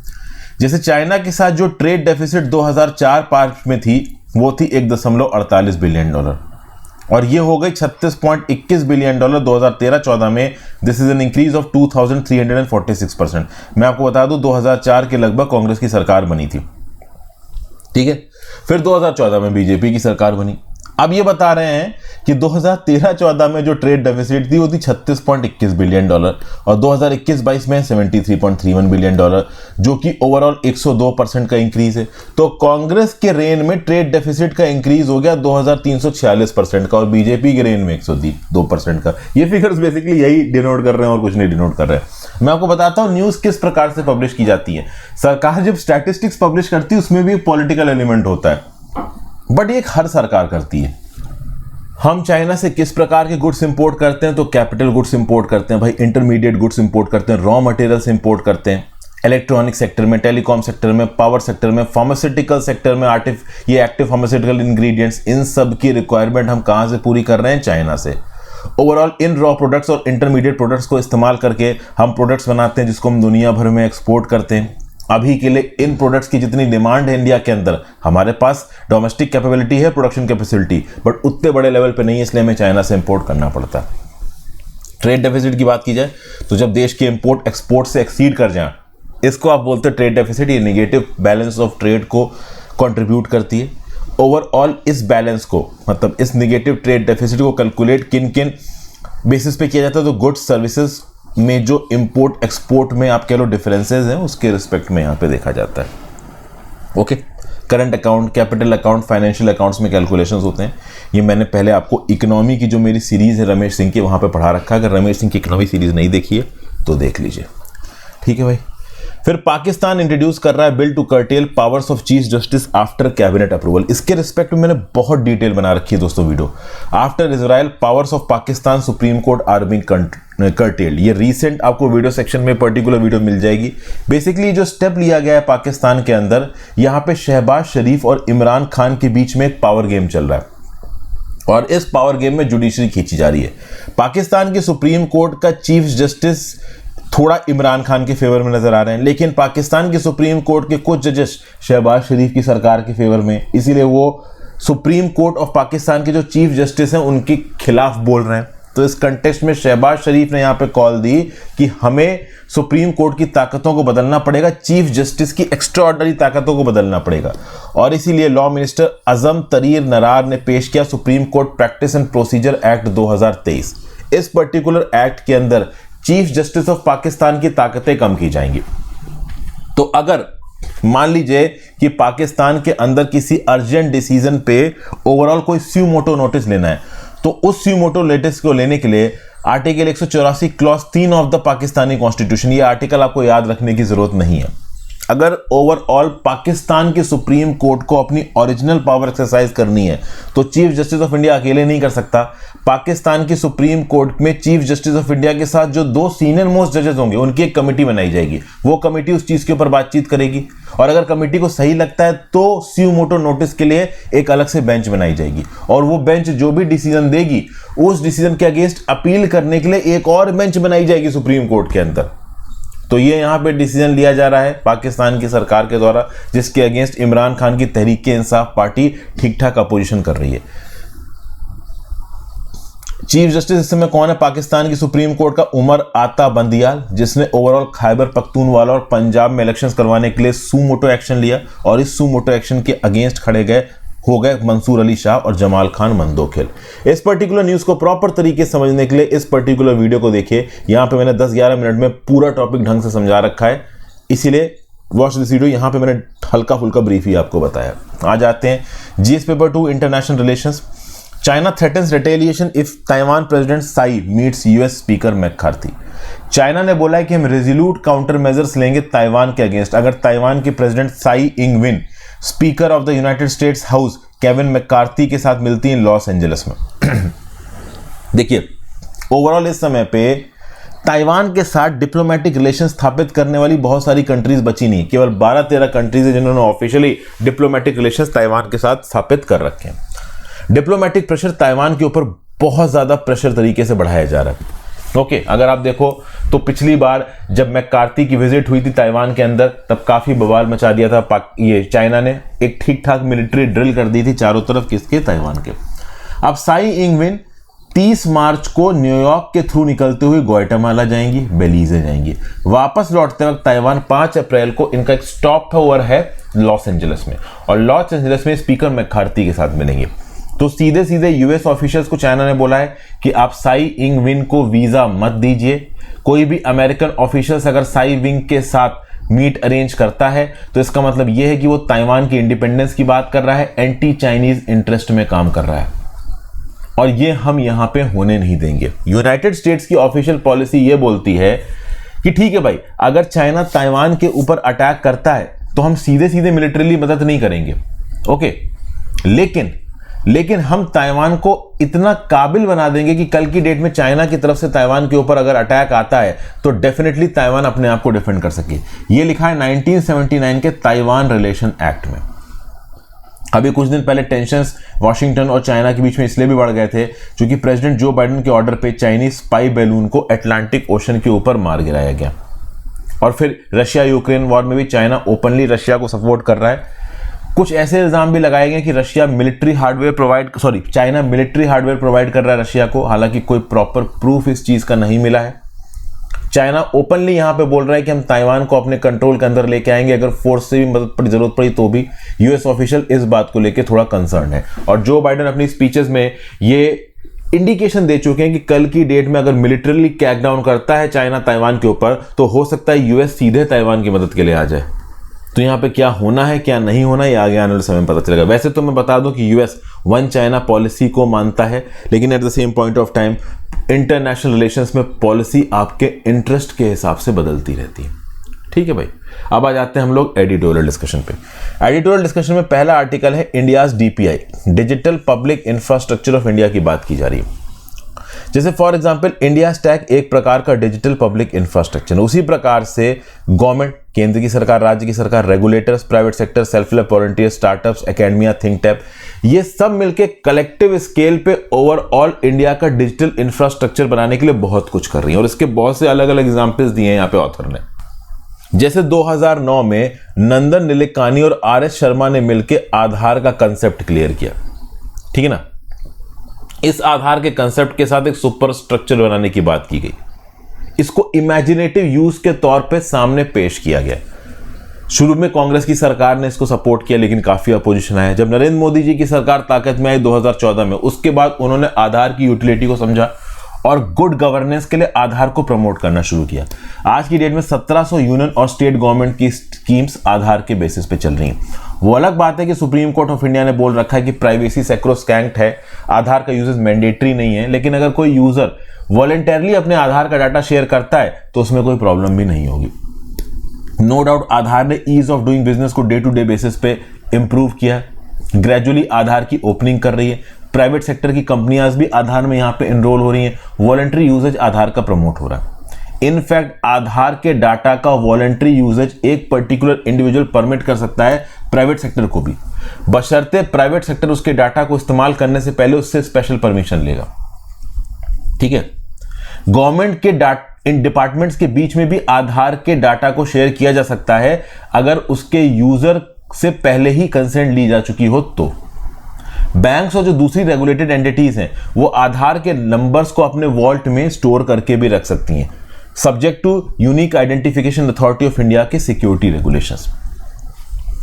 [SPEAKER 1] जैसे चाइना के साथ जो ट्रेड डेफिसिट 2004-5 में थी वो थी $1.48 बिलियन और ये हो गई $36.21 बिलियन 2013-14 में। This is an increase of 2346%। मैं आपको बता दूं 2004 के लगभग कांग्रेस की सरकार बनी थी, ठीक है। फिर 2014 में बीजेपी की सरकार बनी। अब ये बता रहे हैं कि 2013-14 में जो ट्रेड डेफिसिट थी वो थी $36.21 बिलियन और 2021-22 में $73.31 बिलियन, जो कि ओवरऑल 102% का इंक्रीज है। तो कांग्रेस के रेन में ट्रेड डेफिसिट का इंक्रीज हो गया 2346% का और बीजेपी के रेन में 102% का। ये फिगर्स बेसिकली यही डिनोट कर रहे हैं और कुछ नहीं डिनोट कर रहे हैं। मैं आपको बताता हूं न्यूज किस प्रकार से पब्लिश की जाती है। सरकार जब स्टैटिस्टिक्स पब्लिश करती है उसमें भी एक पॉलिटिकल एलिमेंट होता है, बट ये हर सरकार करती है। हम चाइना से किस प्रकार के गुड्स इंपोर्ट करते हैं? तो कैपिटल गुड्स इंपोर्ट करते हैं भाई, इंटरमीडिएट गुड्स इंपोर्ट करते हैं, रॉ मटेरियल्स इंपोर्ट करते हैं, इलेक्ट्रॉनिक सेक्टर में, टेलीकॉम सेक्टर में, पावर सेक्टर में, फार्मास्यूटिकल सेक्टर में, ये एक्टिव फार्मास्यूटिकल इंग्रेडिएंट्स, इन सब की रिक्वायरमेंट हम कहां से पूरी कर रहे हैं? चाइना से। ओवरऑल इन रॉ प्रोडक्ट्स और इंटरमीडिएट प्रोडक्ट्स को इस्तेमाल करके हम प्रोडक्ट्स बनाते हैं जिसको हम दुनिया भर में एक्सपोर्ट करते हैं। अभी के लिए इन प्रोडक्ट्स की जितनी डिमांड है इंडिया के अंदर, हमारे पास डोमेस्टिक कैपेबिलिटी है, प्रोडक्शन कैपेसिटी, बट उतने बड़े लेवल पे नहीं है, इसलिए हमें चाइना से इंपोर्ट करना पड़ता है। ट्रेड डेफिसिट की बात की जाए तो जब देश के इंपोर्ट एक्सपोर्ट से एक्सीड कर जाए, इसको आप बोलते हैं ट्रेड डेफिसिट। ये नेगेटिव बैलेंस ऑफ ट्रेड को कंट्रीब्यूट करती है। ओवरऑल इस बैलेंस को, मतलब इस नेगेटिव ट्रेड डेफिसिट को कैलकुलेट किन किन बेसिस पे किया जाता है? तो गुड्स सर्विसेज में जो इंपोर्ट एक्सपोर्ट में आप कह लो डिफरेंसेस हैं उसके रिस्पेक्ट में यहाँ पे देखा जाता है। Okay, current account, capital account, financial accounts में कैलकुलेशंस होते हैं। ये मैंने पहले आपको इकोनॉमी की जो मेरी सीरीज है रमेश सिंह की, वहाँ पे पढ़ा रखा है। अगर रमेश सिंह की इकोनॉमी सीरीज नहीं देखी है तो देख लीजिए, ठीक है भाई। फिर पाकिस्तान इंट्रोड्यूस कर रहा है bill to curtail powers of chief justice after cabinet approval. इसके रिस्पेक्ट में मैंने बहुत डिटेल बना रखी है दोस्तों video. After Israel powers of Pakistan supreme court are being curtailed. ये रीसेंट आपको वीडियो सेक्शन में पर्टिकुलर वीडियो मिल जाएगी। बेसिकली जो स्टेप लिया गया है पाकिस्तान के अंदर, यहाँ पे शहबाज शरीफ और इमरान खान के बीच में एक पावर गेम चल रहा है और इस पावर गेम में जुडिशरी खींची जा रही है। पाकिस्तान के सुप्रीम कोर्ट का चीफ जस्टिस थोड़ा इमरान खान के फेवर में नजर आ रहे हैं, लेकिन पाकिस्तान के सुप्रीम कोर्ट के कुछ जजेस शहबाज शरीफ की सरकार के फेवर में, इसीलिए वो सुप्रीम कोर्ट ऑफ पाकिस्तान के जो चीफ जस्टिस हैं उनके खिलाफ बोल रहे हैं। तो इस कंटेक्स्ट में शहबाज शरीफ ने यहां पे कॉल दी कि हमें सुप्रीम कोर्ट की ताकतों को बदलना पड़ेगा, चीफ जस्टिस की एक्स्ट्राऑर्डिनरी ताकतों को बदलना पड़ेगा। और इसीलिए लॉ मिनिस्टर अजम तरीर नरार ने पेश किया supreme court practice and procedure act 2023। इस पर्टिकुलर एक्ट के अंदर चीफ जस्टिस ऑफ पाकिस्तान की ताकतें कम की जाएंगी। तो अगर मान लीजिए कि पाकिस्तान के अंदर किसी अर्जेंट डिसीजन पे ओवरऑल कोई स्यू मोटो नोटिस लेना है, तो उस स्यू मोटो नोटिस को लेने के लिए article 184 clause 3 of the Pakistani constitution, ये आर्टिकल आपको याद रखने की जरूरत नहीं है। अगर ओवरऑल पाकिस्तान के सुप्रीम कोर्ट को अपनी ओरिजिनल पावर एक्सरसाइज करनी है तो चीफ जस्टिस ऑफ इंडिया अकेले नहीं कर सकता। पाकिस्तान की सुप्रीम कोर्ट में चीफ जस्टिस ऑफ इंडिया के साथ जो 2 सीनियर मोस्ट जजेस होंगे उनकी एक कमेटी बनाई जाएगी। वो कमेटी उस चीज के ऊपर बातचीत करेगी और अगर कमेटी को सही लगता है तो स्यू मोटो नोटिस के लिए एक अलग से बेंच बनाई जाएगी और वो बेंच जो भी डिसीजन देगी उस डिसीजन के अगेंस्ट अपील करने के लिए एक और बेंच बनाई जाएगी सुप्रीम कोर्ट के अंदर। तो ये यहां पे डिसीजन लिया जा रहा है पाकिस्तान की सरकार के द्वारा, जिसके अगेंस्ट इमरान खान की तहरीक-ए-इंसाफ पार्टी ठीक ठाक अपोजिशन कर रही है। चीफ जस्टिस इस समय कौन है पाकिस्तान की सुप्रीम कोर्ट का? उमर आता बंदियाल, जिसने ओवरऑल खैबर पख्तूनवाला और पंजाब में इलेक्शंस करवाने के लिए सू मोटो एक्शन लिया और इस सू मोटो एक्शन के अगेंस्ट खड़े हो गए मंसूर अली शाह और जमाल खान मंदोखिल। इस पर्टिकुलर न्यूज को प्रॉपर तरीके से समझने के लिए इस पर्टिकुलर वीडियो को देखिए। यहां पे मैंने 10-11 मिनट में पूरा टॉपिक ढंग से समझा रखा है, इसीलिए वॉच दिस वीडियो। यहां पे मैंने हल्का फुल्का ब्रीफ ही आपको बताया। आ जाते हैं GS paper 2 international relations. China threatens retaliation if Taiwan president Sai meets US speaker McCarthy. China ने बोला है कि हम रेजोल्यूट काउंटर मेजर्स लेंगे ताइवान के अगेंस्ट अगर ताइवान के प्रेसिडेंट साई इंग win speaker of the United states house Kevin McCarthy के साथ मिलती हैं लॉस एंजलिस में। देखिए, ओवरऑल इस समय पे ताइवान के साथ डिप्लोमेटिक रिलेशन स्थापित करने वाली बहुत सारी कंट्रीज बची नहीं, केवल 12-13 कंट्रीज है जिन्होंने ऑफिशियली डिप्लोमेटिक रिलेशन ताइवान के साथ स्थापित कर रखे हैं। डिप्लोमेटिक प्रेशर ताइवान के ऊपर बहुत ज्यादा प्रेशर तरीके से बढ़ाया जा रहा है। ओके, अगर आप देखो तो पिछली बार जब मैकार्थी की विजिट हुई थी ताइवान के अंदर तब काफी बवाल मचा दिया था। ये चाइना ने एक ठीक ठाक मिलिट्री ड्रिल कर दी थी चारों तरफ, किसके? ताइवान के। अब साई इंग विन 30 मार्च को न्यूयॉर्क के थ्रू निकलते हुए ग्वाटेमाला जाएंगी, बेलीजे जाएंगी। वापस लौटते वक्त ताइवान 5 अप्रैल को इनका एक स्टॉप ओवर है लॉस एंजलिस में और लॉस एंजलिस में स्पीकर मैकार्थी के साथ मिलेंगे। तो सीधे सीधे यूएस ऑफिशियल्स को चाइना ने बोला है कि आप साई इंग विन को वीजा मत दीजिए। कोई भी अमेरिकन ऑफिशियल्स अगर साई विंग के साथ मीट अरेंज करता है तो इसका मतलब यह है कि वो ताइवान की इंडिपेंडेंस की बात कर रहा है, एंटी चाइनीज इंटरेस्ट में काम कर रहा है और ये हम यहां पे होने नहीं देंगे। यूनाइटेड स्टेट्स की ऑफिशियल पॉलिसी ये बोलती है कि ठीक है भाई, अगर चाइना ताइवान के ऊपर अटैक करता है तो हम सीधे सीधे मिलिट्रीली मदद नहीं करेंगे। ओके, लेकिन हम ताइवान को इतना काबिल बना देंगे कि कल की डेट में चाइना की तरफ से ताइवान के ऊपर अगर अटैक आता है तो डेफिनेटली ताइवान अपने आप को डिफेंड कर सके। यह लिखा है 1979 के ताइवान रिलेशन एक्ट में। अभी कुछ दिन पहले टेंशंस वॉशिंगटन और चाइना के बीच में इसलिए भी बढ़ गए थे क्योंकि प्रेसिडेंट जो बाइडेन के ऑर्डर पे चाइनीज स्पाई बैलून को अटलांटिक ओशन के ऊपर मार गिराया गया और फिर रशिया यूक्रेन वॉर में भी चाइना ओपनली रशिया को सपोर्ट कर रहा है। कुछ ऐसे इल्जाम भी लगाए गए कि चाइना मिलिट्री हार्डवेयर प्रोवाइड कर रहा है रशिया को, हालांकि कोई प्रॉपर प्रूफ इस चीज का नहीं मिला है। चाइना ओपनली यहां पे बोल रहा है कि हम ताइवान को अपने कंट्रोल के अंदर लेके आएंगे, अगर फोर्स से भी मदद पड़ी जरूरत पड़ी तो भी। यूएस ऑफिशियल इस बात को लेकर थोड़ा कंसर्न है और जो बाइडेन अपनी स्पीचेस में ये इंडिकेशन दे चुके हैं कि कल की डेट में अगर मिलिटरीली क्रैकडाउन करता है चाइना ताइवान के ऊपर तो हो सकता है यूएस सीधे ताइवान की मदद के लिए आ जाए। तो यहाँ पे क्या होना है क्या नहीं होना ये आगे आने वाले समय में पता चलेगा। वैसे तो मैं बता दूं कि यूएस वन चाइना पॉलिसी को मानता है, लेकिन at the same point of time international relations में पॉलिसी आपके इंटरेस्ट के हिसाब से बदलती रहती है। ठीक है भाई, अब आ जाते हैं हम लोग एडिटोरियल डिस्कशन पे। एडिटोरियल डिस्कशन में पहला आर्टिकल है India's DPI, digital public infrastructure of India की बात की जा रही है। जैसे फॉर एग्जांपल इंडिया स्टैक एक प्रकार का डिजिटल पब्लिक इंफ्रास्ट्रक्चर, उसी प्रकार से गवर्नमेंट, केंद्र की सरकार, राज्य की सरकार, regulators, private sector, self help volunteers, startups, academia, think tank, ये सब मिलके कलेक्टिव स्केल पे ओवरऑल इंडिया का डिजिटल इंफ्रास्ट्रक्चर बनाने के लिए बहुत कुछ कर रही है और इसके बहुत से अलग अलग एग्जांपल्स दिए हैं यहाँ पे ऑथर ने। जैसे 2009 में नंदन निलेकानी और आरएस शर्मा ने मिलकर आधार का कंसेप्ट क्लियर किया। ठीक है ना, इस आधार के कंसेप्ट के साथ एक सुपर स्ट्रक्चर बनाने की बात की गई। इसको इमेजिनेटिव यूज के तौर पे सामने पेश किया गया। शुरू में कांग्रेस की सरकार ने इसको सपोर्ट किया लेकिन काफी अपोजिशन आया। जब नरेंद्र मोदी जी की सरकार ताकत में आई 2014 में, उसके बाद उन्होंने आधार की यूटिलिटी को समझा और गुड गवर्नेंस के लिए आधार को प्रमोट करना शुरू किया। आज की डेट में 1700 यूनियन और स्टेट गवर्नमेंट की स्कीम्स आधार के बेसिस पे चल रही हैं। वो अलग बात है कि सुप्रीम कोर्ट ऑफ इंडिया ने बोल रखा है कि प्राइवेसी सैक्रोसैंक्ट है, आधार का यूजेस मैंडेटरी नहीं है, लेकिन अगर कोई यूजर वॉलंटरली अपने आधार का डाटा शेयर करता है तो उसमें कोई प्रॉब्लम भी नहीं होगी। नो डाउट आधार ने ईज ऑफ डूइंग बिजनेस को डे टू डे बेसिस पे इंप्रूव किया। ग्रेजुअली आधार की ओपनिंग कर रही है, प्राइवेट सेक्टर की कंपनियां भी आधार में यहां पे एनरोल हो रही हैं, वॉलंटरी यूजेज आधार का प्रमोट हो रहा है। इनफैक्ट आधार के डाटा का वॉलंटरी यूजेज एक पर्टिकुलर इंडिविजुअल परमिट कर सकता है प्राइवेट सेक्टर को भी, बशर्ते प्राइवेट सेक्टर उसके डाटा को इस्तेमाल करने से पहले उससे स्पेशल परमिशन लेगा। ठीक है, गवर्नमेंट के इन डिपार्टमेंट्स के बीच में भी आधार के डाटा को शेयर किया जा सकता है अगर उसके यूजर से पहले ही कंसेंट ली जा चुकी हो तो। बैंक्स और जो दूसरी रेगुलेटेड एंटिटीज हैं वो आधार के नंबर्स को अपने वॉल्ट में स्टोर करके भी रख सकती हैं, subject to unique identification authority of India के सिक्योरिटी रेगुलेशंस।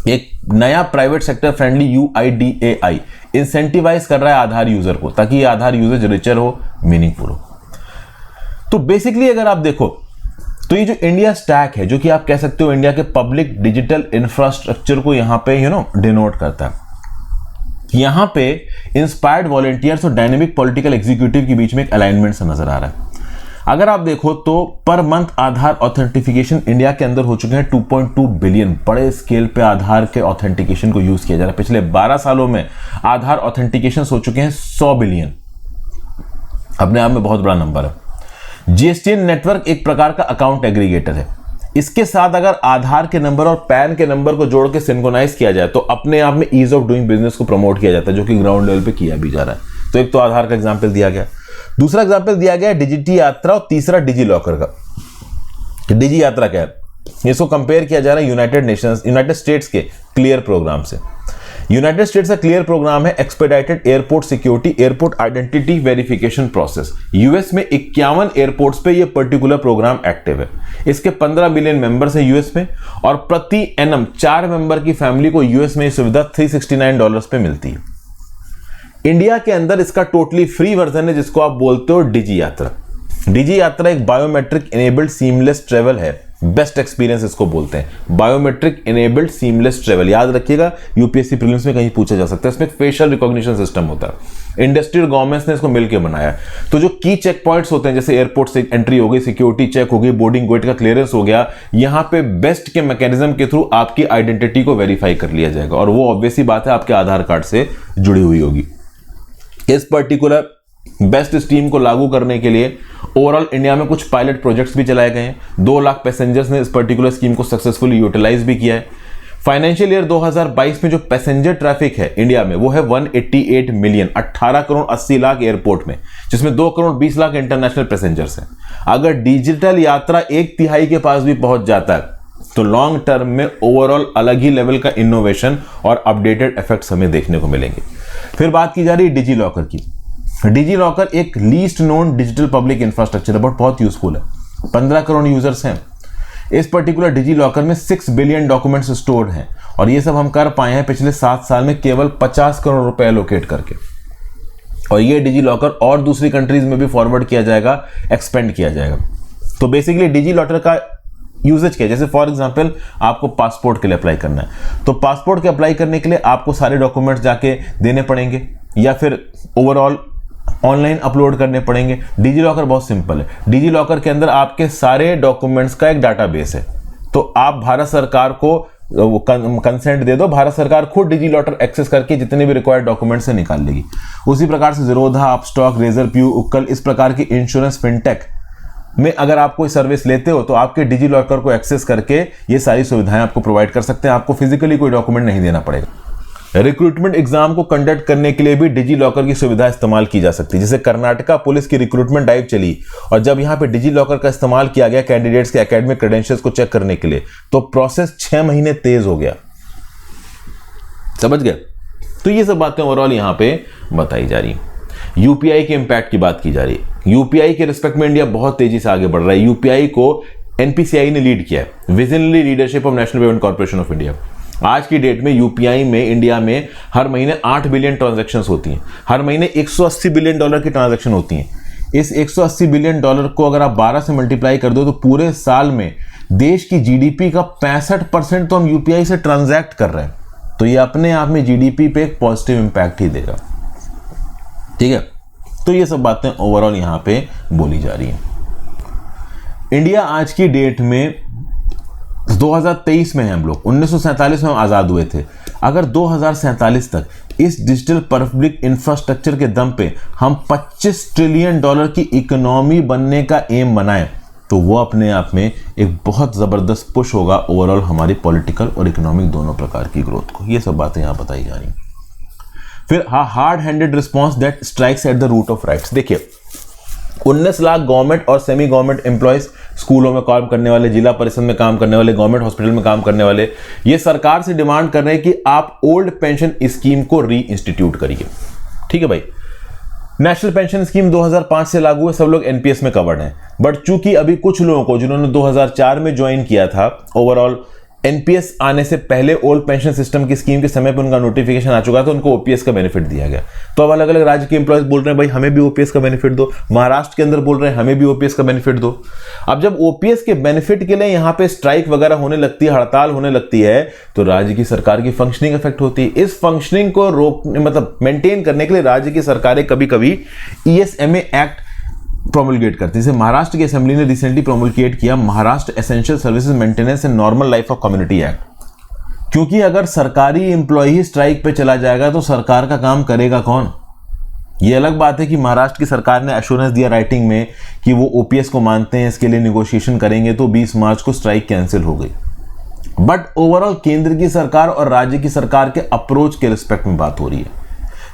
[SPEAKER 1] एक नया private sector friendly UIDAI incentivise कर रहा है आधार यूजर को, ताकि ये आधार यूजर रिचर हो, मीनिंगफुल हो। तो बेसिकली अगर आप देखो तो ये जो इंडिया स्टैक है, जो कि आप कह सकते हो इंडिया के पब्लिक डिजिटल इंफ्रास्ट्रक्चर को यहां पे डिनोट करता है। यहां पे इंस्पायर्ड वॉलंटियर्स और डायनेमिक पॉलिटिकल एग्जीक्यूटिव के बीच में एक अलाइनमेंट सा नजर आ रहा है। अगर आप देखो तो पर मंथ आधार ऑथेंटिफिकेशन इंडिया के अंदर हो चुके हैं 2.2 बिलियन। बड़े स्केल पे आधार के ऑथेंटिकेशन को यूज किया जा रहा है। पिछले 12 सालों में आधार ऑथेंटिकेशन हो चुके हैं 100 बिलियन, अपने आप में बहुत बड़ा नंबर है। GSTN नेटवर्क एक प्रकार का अकाउंट एग्रीगेटर है। इसके साथ अगर आधार के नंबर और पैन के नंबर को जोड़ के सिंक्रोनाइज किया जाए तो अपने आप में ईज ऑफ डूइंग बिजनेस को प्रमोट किया जाता है, जो कि ग्राउंड लेवल पे किया भी जा रहा है। तो एक तो आधार का एग्जांपल दिया गया, दूसरा एग्जांपल दिया गया डिजिटी यात्रा और तीसरा डिजी लॉकर का। डिजी यात्रा क्या है, इसको कंपेयर किया जा रहा है यूनाइटेड स्टेट्स के क्लियर प्रोग्राम से। यूनाइटेड स्टेट्स का क्लियर प्रोग्राम है expedited airport security airport identity verification process. US में 51 एयरपोर्ट्स पे ये पर्टिकुलर प्रोग्राम एक्टिव है। इसके 15 मिलियन मेंबर्स हैं यूएस में, और प्रति एनम 4 मेंबर की फैमिली को यूएस में ये सुविधा $369 पे मिलती है। इंडिया के अंदर इसका टोटली फ्री वर्जन है, जिसको आप बोलते हो डिजी यात्रा। डिजी यात्रा एक बायोमेट्रिक इनेबल्ड सीमलेस ट्रेवल है, बेस्ट एक्सपीरियंस इसको बोलते हैं, बायोमेट्रिक इनेबल्ड सीमलेस ट्रेवल। याद रखिएगा, यूपीएससी प्रीलिम्स में कहीं पूछा जा सकता है। इसमें फेशियल रिकॉग्निशन सिस्टम होता है, इंडस्ट्री और गवर्नमेंट्स ने इसको मिलकर बनाया है। तो जो की चेक पॉइंट्स होते हैं, जैसे एयरपोर्ट से एंट्री हो गई, सिक्योरिटी चेक हो गई, बोर्डिंग गेट का क्लियरेंस हो गया, यहां पे बेस्ट के मैकेनिज्म के थ्रू आपकी आइडेंटिटी को वेरीफाई कर लिया जाएगा, और वो ऑब्वियसली बात है आपके आधार कार्ड से जुड़ी हुई होगी। इस पर्टिकुलर बेस्ट स्कीम को लागू करने के लिए ओवरऑल इंडिया में कुछ पायलट प्रोजेक्ट्स भी चलाए गए हैं। 2 लाख पैसेंजर्स ने इस पर्टिकुलर स्कीम को सक्सेसफुली यूटिलाइज भी किया है। फाइनेंशियल ईयर 2022 में जो पैसेंजर ट्रैफिक है इंडिया में वो है 188 मिलियन, 18 करोड़ 80 लाख एयरपोर्ट में, जिसमें 2 करोड़ 20 लाख इंटरनेशनल पैसेंजर्स हैं। अगर डिजिटल यात्रा 1/3 के पास भी पहुंच जाता है तो लॉन्ग टर्म में ओवरऑल अलग ही लेवल का इनोवेशन और अपडेटेड इफेक्ट्स हमें देखने को मिलेंगे। फिर बात की जा रही है डिजी लॉकर की। डिजी लॉकर एक least known digital public infrastructure है, बट बहुत यूजफुल है। 15 करोड़ यूजर्स हैं। इस पर्टिकुलर डिजी लॉकर में 6 बिलियन डॉक्यूमेंट्स स्टोर्ड हैं, और ये सब हम कर पाए हैं पिछले 7 साल में केवल 50 करोड़ रुपए एलोकेट करके। और ये डिजी लॉकर और दूसरी कंट्रीज में भी फॉरवर्ड किया जाएगा, एक्सपेंड किया जाएगा। तो बेसिकली डिजी लॉकर का यूजेज क्या है, जैसे फॉर एग्जांपल आपको पासपोर्ट के लिए अप्लाई करना है, तो पासपोर्ट के अप्लाई करने के लिए आपको सारे डॉक्यूमेंट्स जाके देने पड़ेंगे या फिर ओवरऑल ऑनलाइन अपलोड करने पड़ेंगे। डिजी लॉकर बहुत सिंपल है। डिजी लॉकर के अंदर आपके सारे डॉक्यूमेंट्स का एक डाटाबेस है, तो आप भारत सरकार को कंसेंट दे दो, भारत सरकार खुद डिजी लॉकर एक्सेस करके जितने भी रिक्वायर्ड डॉक्यूमेंट्स से निकाल लेगी। उसी प्रकार से ज़ीरोधा, अपस्टॉक, रेजरप्यू, उक्कल, इस प्रकार की इंश्योरेंस फिनटेक में अगर आप कोई सर्विस लेते हो तो आपके डिजी लॉकर को एक्सेस करके ये सारी सुविधाएं आपको प्रोवाइड कर सकते हैं। आपको फिजिकली कोई डॉक्यूमेंट नहीं देना पड़ेगा। रिक्रूटमेंट एग्जाम को कंडक्ट करने के लिए भी डिजी लॉकर की सुविधा इस्तेमाल की जा सकती है। जैसे कर्नाटका पुलिस की रिक्रूटमेंट ड्राइव चली, और जब यहां पे डिजी लॉकर का इस्तेमाल किया गया कैंडिडेट्स के एकेडमिक क्रेडेंशियल्स को चेक करने के लिए, तो प्रोसेस 6 महीने तेज हो गया। समझ गए? तो ये सब बातें ओवरऑल यहां पे बताई जा रही है। यूपीआई के इंपैक्ट की बात की जा रही है। यूपीआई के रिस्पेक्ट में इंडिया बहुत तेजी से आगे बढ़ रहा है। यूपीआई को एनपीसीआई ने लीड किया है, visionary leadership of national payment corporation of India. आज की डेट में यूपीआई में इंडिया में हर महीने 8 बिलियन ट्रांजैक्शंस होती हैं, हर महीने $180 बिलियन की ट्रांजैक्शन होती हैं। इस $180 बिलियन को अगर आप 12 से मल्टीप्लाई कर दो तो पूरे साल में देश की जीडीपी का 65% तो हम यूपीआई से ट्रांजैक्ट कर रहे हैं। तो ये अपने आप में जीडीपी पे एक पॉजिटिव इंपैक्ट ही देगा। ठीक है, तो ये सब बातें ओवरऑल यहां पे बोली जा रही हैं। इंडिया आज की डेट में 2023 में हैं हम लोग, 1947 में हम आज़ाद हुए थे। अगर 2047 तक इस डिजिटल पब्लिक इंफ्रास्ट्रक्चर के दम पे हम $25 ट्रिलियन की इकोनॉमी बनने का एम बनाएं तो वो अपने आप में एक बहुत ज़बरदस्त पुश होगा ओवरऑल हमारी पॉलिटिकल और इकोनॉमिक दोनों प्रकार की ग्रोथ को। ये सब बातें यहाँ बताई जा रही। फिर hard handed response that strikes at the root of rights. देखिए 19 लाख गवर्नमेंट और सेमी गवर्नमेंट एम्प्लॉयज, स्कूलों में काम करने वाले, जिला परिषद में काम करने वाले, गवर्नमेंट हॉस्पिटल में काम करने वाले, ये सरकार से डिमांड कर रहे हैं कि आप ओल्ड पेंशन स्कीम को री इंस्टीट्यूट करिए। ठीक है भाई, नेशनल पेंशन स्कीम 2005 से लागू है, सब लोग एनपीएस में कवर्ड हैं। बट चूंकि अभी कुछ लोगों को जिन्होंने 2004 में ज्वाइन किया था, ओवरऑल एनपीएस आने से पहले ओल्ड पेंशन सिस्टम की स्कीम के समय पर उनका नोटिफिकेशन आ चुका था, तो उनको ओपीएस का बेनिफिट दिया गया। तो अब अलग अलग राज्य के एम्प्लॉयज बोल रहे हैं भाई हमें भी ओपीएस का बेनिफिट दो। महाराष्ट्र के अंदर बोल रहे हैं हमें भी ओपीएस का बेनिफिट दो। अब जब ओपीएस के बेनिफिट के लिए यहां पे स्ट्राइक वगैरह होने लगती है, हड़ताल होने लगती है, तो राज्य की सरकार की फंक्शनिंग इफेक्ट होती है। इस फंक्शनिंग को रोकने मतलब मेंटेन करने के लिए राज्य की सरकारें कभी कभी ईएसएमए एक्ट प्रोमulgate करती है। जैसे महाराष्ट्र की असेंबली ने रिसेंटली प्रोमulgate किया Maharashtra essential services maintenance and normal life of community act. क्योंकि अगर सरकारी एम्प्लॉय स्ट्राइक पे चला जाएगा तो सरकार का काम करेगा कौन? ये अलग बात है कि महाराष्ट्र की सरकार ने एश्योरेंस दिया राइटिंग में कि वो ओपीएस को मानते हैं, इसके लिए निगोशिएशन करेंगे, तो 20 मार्च को स्ट्राइक कैंसिल हो गई। बट ओवरऑल केंद्र की सरकार और राज्य की सरकार के अप्रोच के रिस्पेक्ट में बात हो रही है।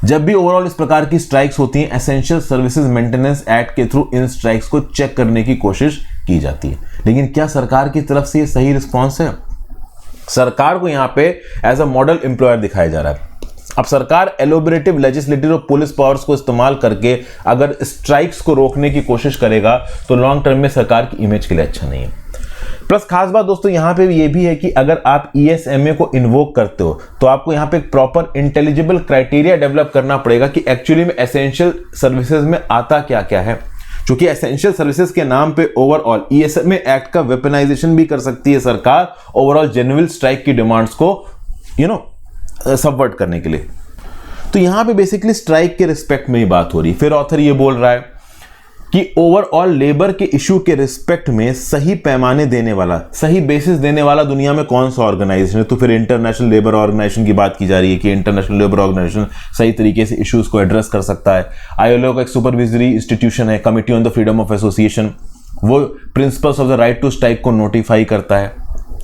[SPEAKER 1] जब भी ओवरऑल इस प्रकार की स्ट्राइक्स होती हैं, एसेंशियल सर्विसेज मेंटेनेंस एक्ट के थ्रू इन स्ट्राइक्स को चेक करने की कोशिश की जाती है। लेकिन क्या सरकार की तरफ से ये सही रिस्पॉन्स है? सरकार को यहां पे एज अ मॉडल एम्प्लॉयर दिखाया जा रहा है। अब सरकार एलोबरेटिव लेजिस्लेटिव और पुलिस पावर्स को इस्तेमाल करके अगर स्ट्राइक्स को रोकने की कोशिश करेगा तो लॉन्ग टर्म में सरकार की इमेज के लिए अच्छा नहीं है। प्लस खास बात दोस्तों यहां पे ये भी है कि अगर आप ईएसएमए को इन्वोक करते हो तो आपको यहां पे एक प्रॉपर इंटेलिजिबल क्राइटेरिया डेवलप करना पड़ेगा कि एक्चुअली में एसेंशियल सर्विसेज में आता क्या क्या है। क्योंकि एसेंशियल सर्विसेज के नाम पे ओवरऑल ईएसएमए एक्ट का वेपनाइजेशन भी कर सकती है सरकार ओवरऑल जेन्युइन स्ट्राइक की डिमांड्स को सबवर्ट करने के लिए। तो यहां पे बेसिकली स्ट्राइक के रिस्पेक्ट में ही बात हो रही है। फिर ऑथर ये बोल रहा है कि ओवरऑल लेबर के इशू के रिस्पेक्ट में सही पैमाने देने वाला, सही बेसिस देने वाला दुनिया में कौन सा ऑर्गेनाइजेशन है? तो फिर इंटरनेशनल लेबर ऑर्गेनाइजेशन की बात की जा रही है कि इंटरनेशनल लेबर ऑर्गेनाइजेशन सही तरीके से इश्यूज को एड्रेस कर सकता है। आईएलओ का एक सुपरविजरी इंस्टीट्यूशन है, committee on the freedom of association, वो principles of the right to strike को नोटिफाई करता है।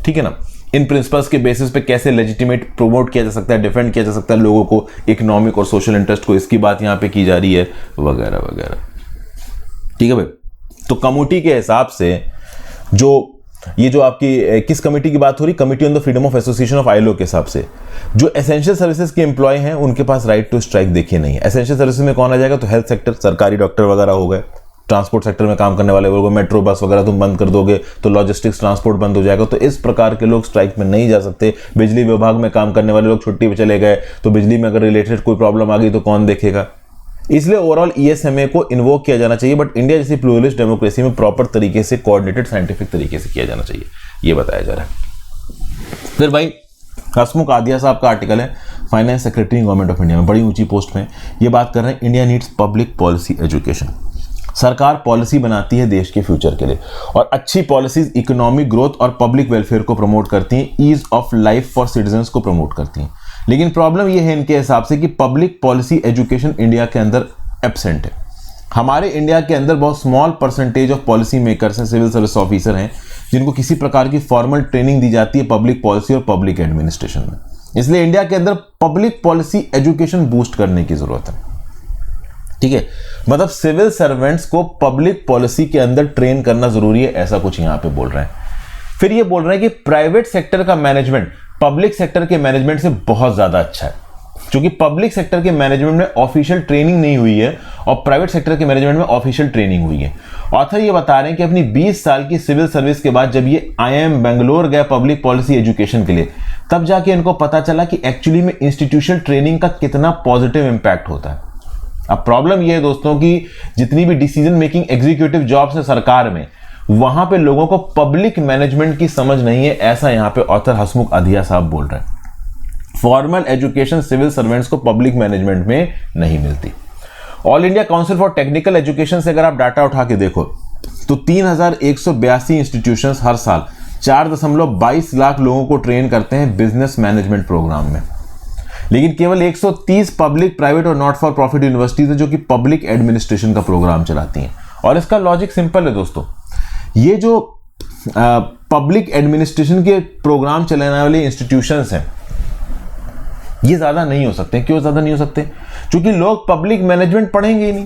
[SPEAKER 1] ठीक है ना, इन प्रिंसिपल्स के बेसिस पे कैसे लेजिटिमेट प्रमोट किया जा सकता है, डिफेंड किया जा सकता है लोगों को, इकोनॉमिक और सोशल इंटरेस्ट को, इसकी बात यहाँ पे की जा रही है वगैरह वगैरह। ठीक है भाई, तो कमेटी के हिसाब से जो आपकी किस कमेटी की बात हो रही, committee on the freedom of association of ILO के हिसाब से जो एसेंशियल सर्विसेज के एम्प्लॉय हैं उनके पास राइट टू स्ट्राइक देखिए नहीं है। एसेंशियल सर्विसेज में कौन आ जाएगा? तो हेल्थ सेक्टर, सरकारी डॉक्टर वगैरह हो गए, ट्रांसपोर्ट सेक्टर में काम करने वाले लोग, मेट्रो बस वगैरह तुम बंद कर दोगे तो लॉजिस्टिक्स ट्रांसपोर्ट बंद हो जाएगा, तो इस प्रकार के लोग स्ट्राइक में नहीं जा सकते। बिजली विभाग में काम करने वाले लोग छुट्टी पे चले गए तो बिजली में अगर रिलेटेड कोई प्रॉब्लम आ गई तो कौन देखेगा? इसलिए ओवरऑल ईएसएमए को इन्वोक किया जाना चाहिए, बट इंडिया जैसी प्लूरलिस्ट डेमोक्रेसी में प्रॉपर तरीके से कोऑर्डिनेटेड साइंटिफिक तरीके से किया जाना चाहिए, ये बताया जा रहा है। फिर भाई हसमुख आदिया साहब का आर्टिकल है finance secretary government of India में, बड़ी ऊंची पोस्ट में, ये बात कर रहे हैं India needs public policy education. सरकार पॉलिसी बनाती है देश के फ्यूचर के लिए और अच्छी पॉलिसीज इकोनॉमिक ग्रोथ और पब्लिक वेलफेयर को प्रमोट करती हैं, ease of life for citizens को प्रमोट करती हैं। लेकिन प्रॉब्लम यह है इनके हिसाब से कि पब्लिक पॉलिसी एजुकेशन इंडिया के अंदर एब्सेंट है। हमारे इंडिया के अंदर बहुत small percentage of policy makers हैं, सिविल सर्विस ऑफिसर हैं, जिनको किसी प्रकार की फॉर्मल ट्रेनिंग दी जाती है पब्लिक पॉलिसी और पब्लिक एडमिनिस्ट्रेशन में। इसलिए इंडिया के अंदर पब्लिक पॉलिसी एजुकेशन बूस्ट करने की जरूरत है। ठीक है, मतलब सिविल सर्वेंट्स को पब्लिक पॉलिसी के अंदर ट्रेन करना जरूरी है, ऐसा कुछ यहां पे बोल रहे हैं। फिर ये बोल रहे हैं कि प्राइवेट सेक्टर का मैनेजमेंट पब्लिक सेक्टर के मैनेजमेंट से बहुत ज्यादा अच्छा है, क्योंकि पब्लिक सेक्टर के मैनेजमेंट में ऑफिशियल ट्रेनिंग नहीं हुई है और प्राइवेट सेक्टर के मैनेजमेंट में ऑफिशियल ट्रेनिंग हुई है। ऑथर ये बता रहे हैं कि अपनी 20 साल की सिविल सर्विस के बाद जब ये IIM बेंगलोर गए पब्लिक पॉलिसी एजुकेशन के लिए, तब जाके इनको पता चला कि एक्चुअली में इंस्टीट्यूशनल ट्रेनिंग का कितना पॉजिटिव इंपैक्ट होता है। अब प्रॉब्लम यह है दोस्तों कि जितनी भी डिसीजन मेकिंग एग्जीक्यूटिव जॉब्स है सरकार में, वहां पे लोगों को पब्लिक मैनेजमेंट की समझ नहीं है, ऐसा यहां पे ऑथर हसमुख आदिया साहब बोल रहे हैं। फॉर्मल एजुकेशन सिविल सर्वेंट्स को पब्लिक मैनेजमेंट में नहीं मिलती। All India council for technical education से अगर आप डाटा उठा के देखो तो 3182 इंस्टीट्यूशंस हर साल 4.22 लाख लोगों को ट्रेन करते हैं बिजनेस मैनेजमेंट प्रोग्राम में। लेकिन केवल 130 पब्लिक, प्राइवेट और नॉट फॉर प्रॉफिट यूनिवर्सिटीज है जो कि पब्लिक एडमिनिस्ट्रेशन का प्रोग्राम चलाती हैं। और इसका लॉजिक सिंपल है दोस्तों, ये जो पब्लिक एडमिनिस्ट्रेशन के प्रोग्राम चलाने वाले इंस्टीट्यूशंस हैं, ये ज्यादा नहीं हो सकते। क्यों ज्यादा नहीं हो सकते? क्योंकि लोग पब्लिक मैनेजमेंट पढ़ेंगे ही नहीं।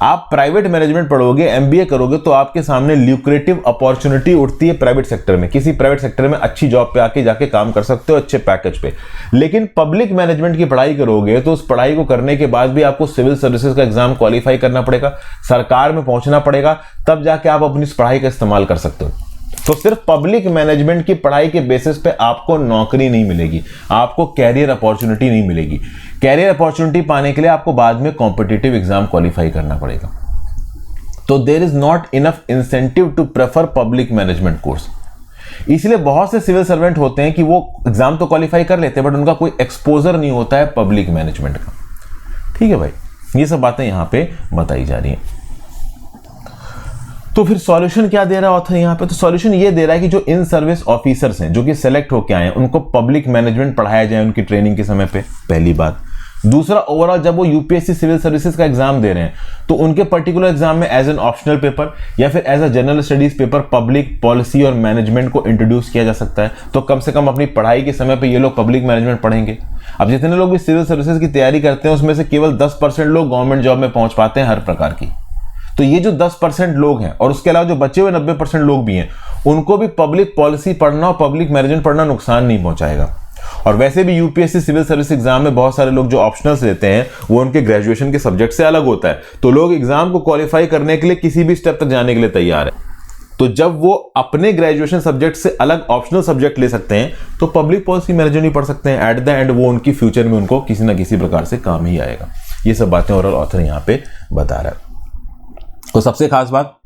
[SPEAKER 1] आप प्राइवेट मैनेजमेंट पढ़ोगे, एमबीए करोगे, तो आपके सामने ल्यूक्रेटिव अपॉर्चुनिटी उठती है प्राइवेट सेक्टर में। किसी प्राइवेट सेक्टर में अच्छी जॉब पे आके जाके काम कर सकते हो अच्छे पैकेज पे। लेकिन पब्लिक मैनेजमेंट की पढ़ाई करोगे तो उस पढ़ाई को करने के बाद भी आपको सिविल सर्विसेज का एग्जाम क्वालिफाई करना पड़ेगा, सरकार में पहुंचना पड़ेगा, तब जाके आप अपनी इस पढ़ाई का इस्तेमाल कर सकते हो। तो सिर्फ पब्लिक मैनेजमेंट की पढ़ाई के बेसिस पे आपको नौकरी नहीं मिलेगी, आपको कैरियर अपॉर्चुनिटी नहीं मिलेगी। कैरियर अपॉर्चुनिटी पाने के लिए आपको बाद में कॉम्पिटिटिव एग्जाम क्वालिफाई करना पड़ेगा। तो there is not enough incentive to prefer public management course. इसलिए बहुत से सिविल सर्वेंट होते हैं कि वो एग्जाम तो क्वालिफाई कर लेते हैं बट उनका कोई एक्सपोजर नहीं होता है पब्लिक मैनेजमेंट का। ठीक है भाई, ये सब बातें यहां पे बताई जा रही हैं। तो फिर सॉल्यूशन क्या दे रहा है ऑथर यहाँ पे? तो सॉल्यूशन ये दे रहा है कि जो इन सर्विस ऑफिसर्स हैं जो कि सेलेक्ट होकर आए हैं, उनको पब्लिक मैनेजमेंट पढ़ाया जाए उनकी ट्रेनिंग के समय पे, पहली बात। दूसरा, ओवरऑल जब वो यूपीएससी सिविल सर्विसेज का एग्जाम दे रहे हैं तो उनके पर्टिकुलर एग्जाम में एज एन ऑप्शनल पेपर या फिर as a general studies paper public policy और मैनेजमेंट को इंट्रोड्यूस किया जा सकता है। तो कम से कम अपनी पढ़ाई के समय पे ये लोग पब्लिक मैनेजमेंट पढ़ेंगे। अब जितने लोग भी सिविल सर्विसेज की तैयारी करते हैं उसमें से केवल 10% लोग गवर्नमेंट जॉब में पहुंच पाते हैं हर प्रकार की। तो ये जो 10% लोग हैं और उसके अलावा जो बचे हुए 90% लोग भी हैं, उनको भी पब्लिक पॉलिसी पढ़ना और पब्लिक मैनेजमेंट पढ़ना नुकसान नहीं पहुंचाएगा। और वैसे भी यूपीएससी सिविल सर्विस एग्जाम में बहुत सारे लोग जो ऑप्शनल्स लेते हैं वो उनके ग्रेजुएशन के सब्जेक्ट से अलग होता है। तो लोग एग्जाम को क्वालिफाई करने के लिए किसी भी स्टेप तक जाने के लिए तैयार है। तो जब वो अपने ग्रेजुएशन सब्जेक्ट से अलग ऑप्शनल सब्जेक्ट ले सकते हैं तो पब्लिक पॉलिसी मैनेजमेंट ही पढ़ सकते हैं। एट द एंड वो उनकी फ्यूचर में उनको किसी ना किसी प्रकार से काम ही आएगा। ये सब बातें ओवरऑल ऑथर यहाँ पे बता रहा है। तो सबसे खास बात,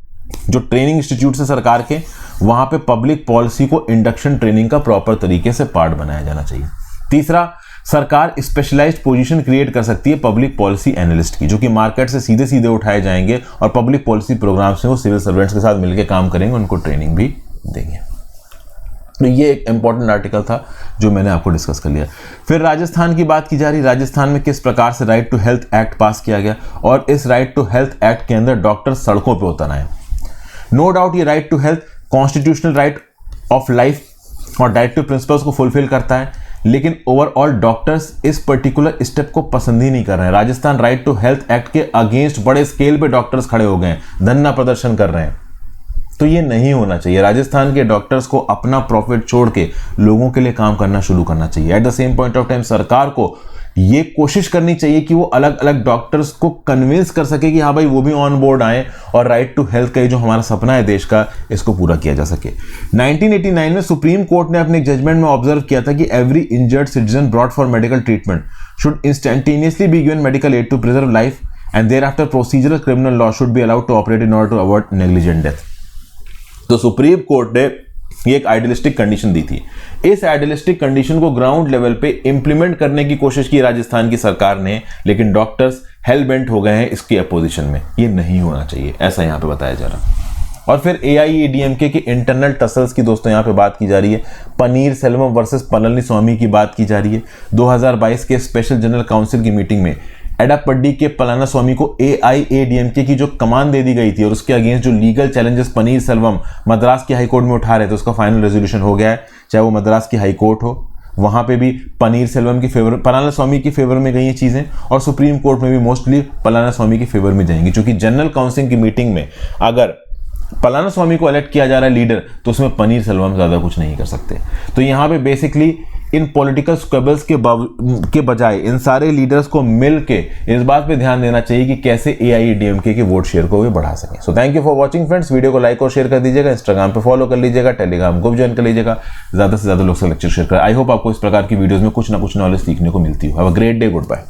[SPEAKER 1] जो ट्रेनिंग इंस्टीट्यूट है सरकार के, वहां पे पब्लिक पॉलिसी को इंडक्शन ट्रेनिंग का प्रॉपर तरीके से पार्ट बनाया जाना चाहिए। तीसरा, सरकार स्पेशलाइज्ड पोजीशन क्रिएट कर सकती है पब्लिक पॉलिसी एनालिस्ट की, जो कि मार्केट से सीधे सीधे उठाए जाएंगे और पब्लिक पॉलिसी प्रोग्राम से वो सिविल सर्वेंट्स के साथ मिलकर काम करेंगे, उनको ट्रेनिंग भी देंगे। तो ये एक इंपॉर्टेंट आर्टिकल था जो मैंने आपको डिस्कस कर लिया। फिर राजस्थान की बात की जा रही। राजस्थान में किस प्रकार से right to health act pass किया गया और इस राइट टू हेल्थ एक्ट के अंदर डॉक्टर सड़कों पे उतर आए। नो डाउट ये right to health constitutional right of life और डायरेक्टिव प्रिंसिपल्स को फुलफिल करता है, लेकिन ओवरऑल डॉक्टर्स इस पर्टिकुलर स्टेप को पसंद ही नहीं कर रहे हैं। Rajasthan right to health act के अगेंस्ट बड़े स्केल पे डॉक्टर्स खड़े हो गए हैं, धरना प्रदर्शन कर रहे हैं। तो ये नहीं होना चाहिए। राजस्थान के डॉक्टर्स को अपना प्रॉफिट छोड़ के लोगों के लिए काम करना शुरू करना चाहिए। At the same point of time सरकार को ये कोशिश करनी चाहिए कि वो अलग अलग डॉक्टर्स को कन्विंस कर सके कि हाँ भाई वो भी ऑन बोर्ड आए और राइट टू हेल्थ का जो हमारा सपना है देश का, इसको पूरा किया जा सके। 1989 में सुप्रीम कोर्ट ने अपने जजमेंट में ऑब्जर्व किया था कि every injured citizen brought for medical treatment should instantaneously be given medical aid to preserve life and thereafter procedural criminal law should be allowed to operate in order to avoid negligent death. तो supreme court ने ये एक idealistic condition दी थी। इस idealistic condition को ground level पे implement करने की कोशिश की राजस्थान की सरकार ने, लेकिन डॉक्टर्स हेल बेंट हो गए हैं इसकी अपोजिशन में। ये नहीं होना चाहिए, ऐसा यहां पे बताया जा रहा। और फिर AIADMK के इंटरनल टसल्स की दोस्तों यहां पे बात की जा रही है। पनीर सेल्वम वर्सेस पलनीस्वामी की बात की जा रही है। 2022 के स्पेशल जनरल काउंसिल की मीटिंग में एडापड्डी के पलानास्वामी को AIADMK की जो कमान दे दी गई थी और उसके अगेंस्ट जो लीगल चैलेंजेस पनीर सेल्वम मद्रास की हाईकोर्ट में उठा रहे थे, उसका फाइनल रेजोल्यूशन हो गया है। चाहे वो मद्रास की हाईकोर्ट हो, वहां पे भी पनीर सेल्वम की फेवर, पलानास्वामी की फेवर में गई ये चीजें, और सुप्रीम कोर्ट में भी मोस्टली पलानास्वामी की फेवर में जाएंगी। क्योंकि जनरल काउंसिल की मीटिंग में अगर पलानास्वामी को इलेक्ट किया जा रहा है लीडर, तो उसमें पनीर सेल्वम ज्यादा कुछ नहीं कर सकते। तो यहाँ पे बेसिकली इन पॉलिटिकल स्क्वेबल्स के बजाय इन सारे लीडर्स को मिल के इस बात पे ध्यान देना चाहिए कि कैसे AIADMK के वोट शेयर को भी बढ़ा सकें। So thank you for watching friends. Video को लाइक और शेयर कर दीजिएगा, इंस्टाग्राम पे फॉलो कर लीजिएगा, टेलीग्राम ग्रुप ज्वाइन कर लीजिएगा, ज्यादा से ज्यादा लोग से लेक्चर शेयर करें। आई होप आपको इस प्रकार की वीडियोस में कुछ ना कुछ नॉलेज सीखने को मिलती हो। Have a great day, good bye.